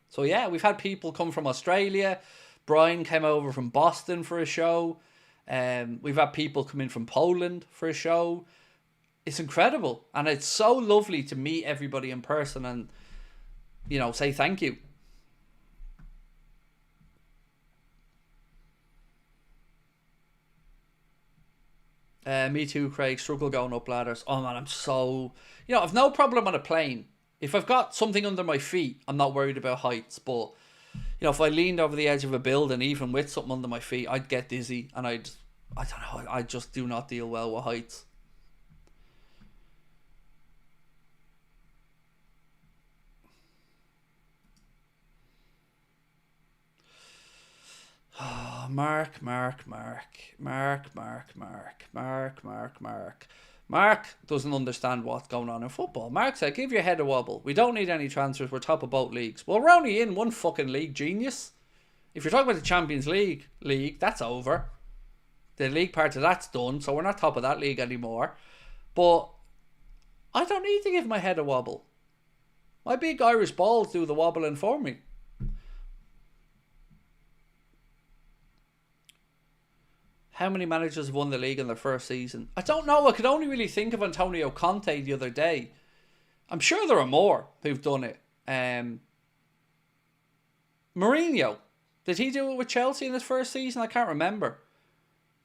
So yeah, we've had people come from Australia. Brian came over from Boston for a show. We've had people come in from Poland for a show. It's incredible, and it's so lovely to meet everybody in person and, you know, say thank you. Me too, Craig. Struggle going up ladders. Oh man, I'm so... You know, I've no problem on a plane. If I've got something under my feet, I'm not worried about heights. But, you know, if I leaned over the edge of a building, even with something under my feet, I'd get dizzy. And I don't know, I just do not deal well with heights. Oh, Mark doesn't understand what's going on in football. Mark said, give your head a wobble. We don't need any transfers. We're top of both leagues. Well, we're only in one fucking league, genius. If you're talking about the Champions League, that's over. The league part of that's done, so we're not top of that league anymore. But I don't need to give my head a wobble. My big Irish balls do the wobbling for me. How many managers have won the league in their first season? I don't know. I could only really think of Antonio Conte the other day. I'm sure there are more who've done it. Mourinho. Did he do it with Chelsea in his first season? I can't remember.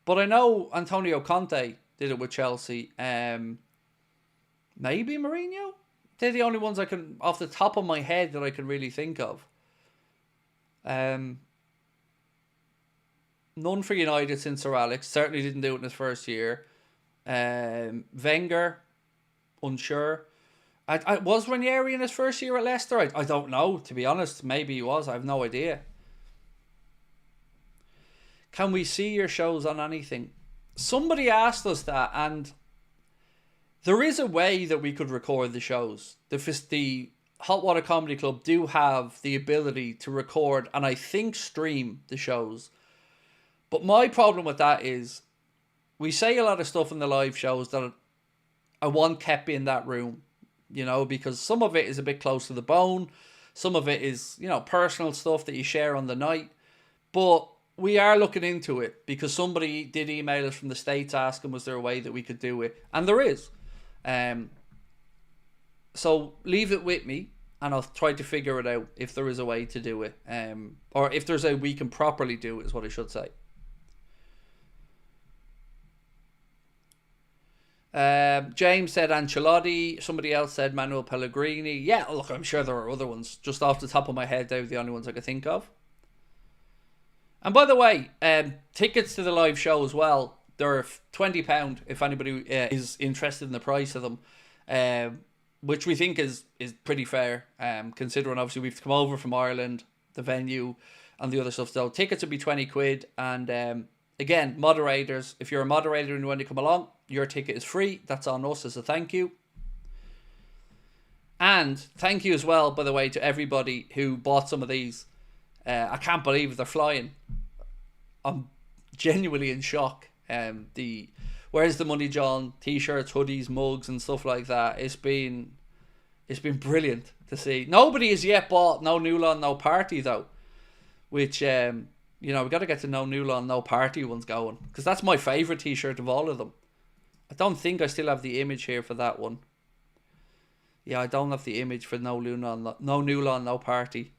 But I know Antonio Conte did it with Chelsea. Maybe Mourinho? They're the only ones I can, off the top of my head, that I can really think of. None for United since Sir Alex. Certainly didn't do it in his first year. Wenger, unsure. Was Ranieri in his first year at Leicester? I don't know, to be honest. Maybe he was. I have no idea. Can we see your shows on anything? Somebody asked us that, and there is a way that we could record the shows. The Hot Water Comedy Club do have the ability to record and I think stream the shows. But my problem with that is we say a lot of stuff in the live shows that I want kept in that room, you know, because some of it is a bit close to the bone. Some of it is, you know, personal stuff that you share on the night. But we are looking into it because somebody did email us from the States asking was there a way that we could do it. And there is. So leave it with me and I'll try to figure it out if there is a way to do it. Or if there's a we can properly do it is what I should say. James said Ancelotti. Somebody else said Manuel Pellegrini. Yeah, look, I'm sure there are other ones. Just off the top of my head, they were the only ones I could think of. And by the way, tickets to the live show as well. They're £20 if anybody is interested in the price of them, which we think is pretty fair, considering obviously we've come over from Ireland, the venue, and the other stuff. So tickets would be £20, and again, moderators. If you're a moderator and you want to come along, your ticket is free. That's on us as a thank you. And thank you as well, by the way, to everybody who bought some of these. I can't believe they're flying. I'm genuinely in shock. The Where's the Money John t-shirts, hoodies, mugs and stuff like that. It's been brilliant to see. Nobody has yet bought No New Lawn, No Party though, which we got to get the No New Lawn, No Party ones going, because that's my favourite t-shirt of all of them. I don't think I still have the image here for that one. Yeah, I don't have the image for No New Lawn, No Party.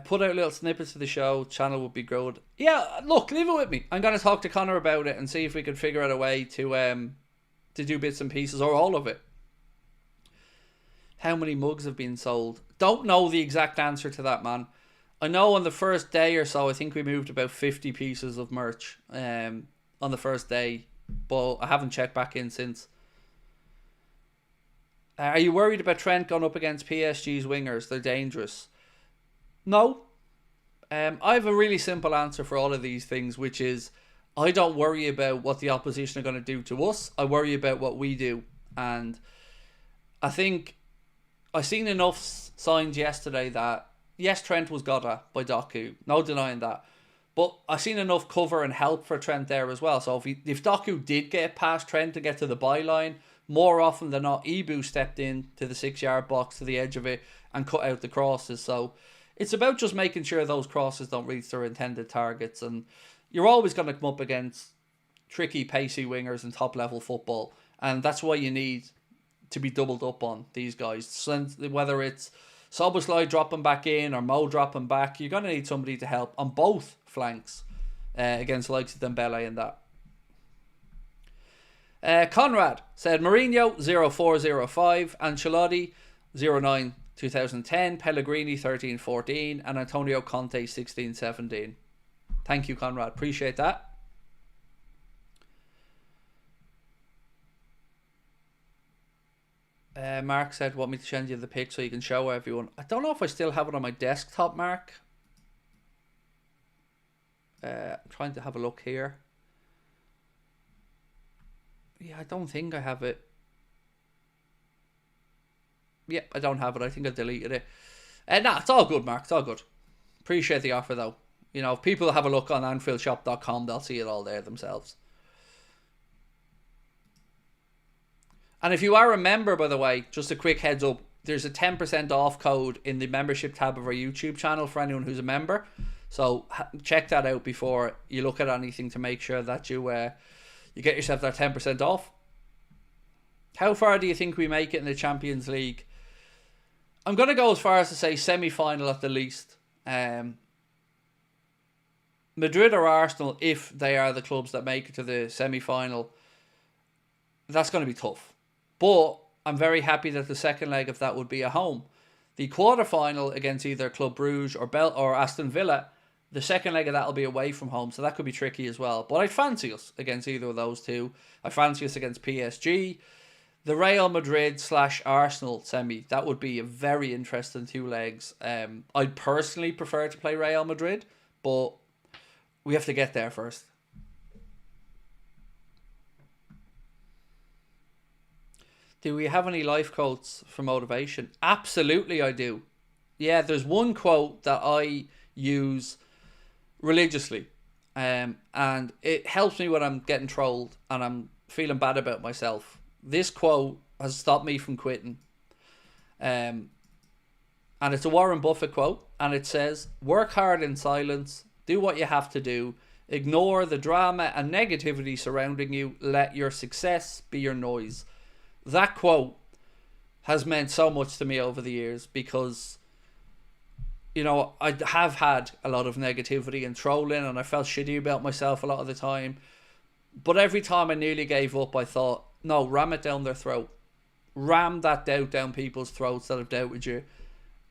Put out little snippets of the show. Channel would be good. Yeah, look, leave it with me. I'm going to talk to Connor about it and see if we can figure out a way to do bits and pieces, or all of it. How many mugs have been sold? Don't know the exact answer to that, man. I know on the first day or so, I think we moved about 50 pieces of merch on the first day, but I haven't checked back in since. Are you worried about Trent going up against PSG's wingers? They're dangerous. No. I have a really simple answer for all of these things, which is I don't worry about what the opposition are going to do to us. I worry about what we do. And I think I seen enough signs yesterday that, yes, Trent was got at by Doku. No denying that. But I seen enough cover and help for Trent there as well. So if Doku did get past Trent to get to the byline, more often than not, Ibu stepped in to the 6-yard box, to the edge of it, and cut out the crosses. So it's about just making sure those crosses don't reach their intended targets. And you're always going to come up against tricky, pacey wingers in top-level football. And that's why you need to be doubled up on these guys. So whether it's Szoboszlai dropping back in or Mo dropping back, you're going to need somebody to help on both flanks against the likes of Dembele and that. Conrad said Mourinho 0405, Ancelotti 09 2010, Pellegrini 13-14, and Antonio Conte 16-17. Thank you, Conrad. Appreciate that. Mark said, want me to send you the pic so you can show everyone. I don't know if I still have it on my desktop, Mark. I'm trying to have a look here. Yeah, I don't think I have it. Yep, I don't have it. I think I deleted it. Nah, it's all good, Mark. It's all good. Appreciate the offer, though. You know, if people have a look on AnfieldShop.com, they'll see it all there themselves. And if you are a member, by the way, just a quick heads up, there's a 10% off code in the membership tab of our YouTube channel for anyone who's a member. So check that out before you look at anything to make sure that you get yourself that 10% off. How far do you think we make it in the Champions League? I'm going to go as far as to say semi-final at the least. Madrid or Arsenal, if they are the clubs that make it to the semi-final, that's going to be tough. But I'm very happy that the second leg of that would be at home. The quarter-final against either Club Brugge or Aston Villa, the second leg of that will be away from home, so that could be tricky as well. But I'd fancy us against either of those two. I fancy us against PSG. The Real Madrid / Arsenal semi, that would be a very interesting two legs. I'd personally prefer to play Real Madrid, but we have to get there first. Do we have any life quotes for motivation? Absolutely I do. Yeah, there's one quote that I use religiously. And it helps me when I'm getting trolled and I'm feeling bad about myself. This quote has stopped me from quitting. And it's a Warren Buffett quote. And it says, work hard in silence. Do what you have to do. Ignore the drama and negativity surrounding you. Let your success be your noise. That quote has meant so much to me over the years because, you know, I have had a lot of negativity and trolling and I felt shitty about myself a lot of the time. But every time I nearly gave up, I thought, no, ram it down their throat. Ram that doubt down people's throats that have doubted you.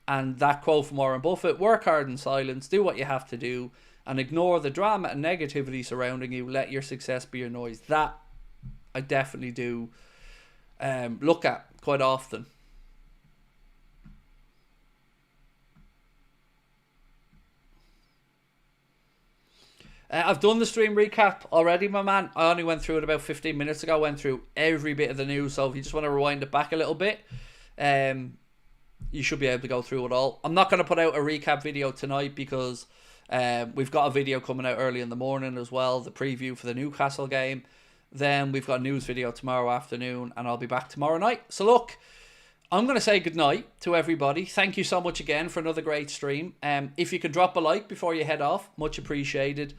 And that quote from Warren Buffett, work hard in silence, do what you have to do, and ignore the drama and negativity surrounding you. Let your success be your noise. That I definitely do look at quite often. I've done the stream recap already, my man. I only went through it about 15 minutes ago. Went through every bit of the news. So if you just want to rewind it back a little bit, you should be able to go through it all. I'm not going to put out a recap video tonight because we've got a video coming out early in the morning as well, the preview for the Newcastle game. Then we've got a news video tomorrow afternoon, and I'll be back tomorrow night. So look, I'm going to say goodnight to everybody. Thank you so much again for another great stream. If you could drop a like before you head off, much appreciated.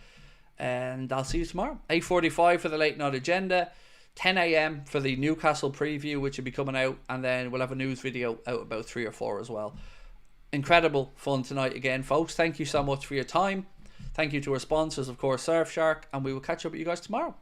And I'll see you tomorrow. 8:45 for the late night agenda. 10 a.m. for the Newcastle preview, which will be coming out. And then we'll have a news video out about 3 or 4 as well. Incredible fun tonight again, folks. Thank you so much for your time. Thank you to our sponsors, of course, Surfshark. And we will catch up with you guys tomorrow.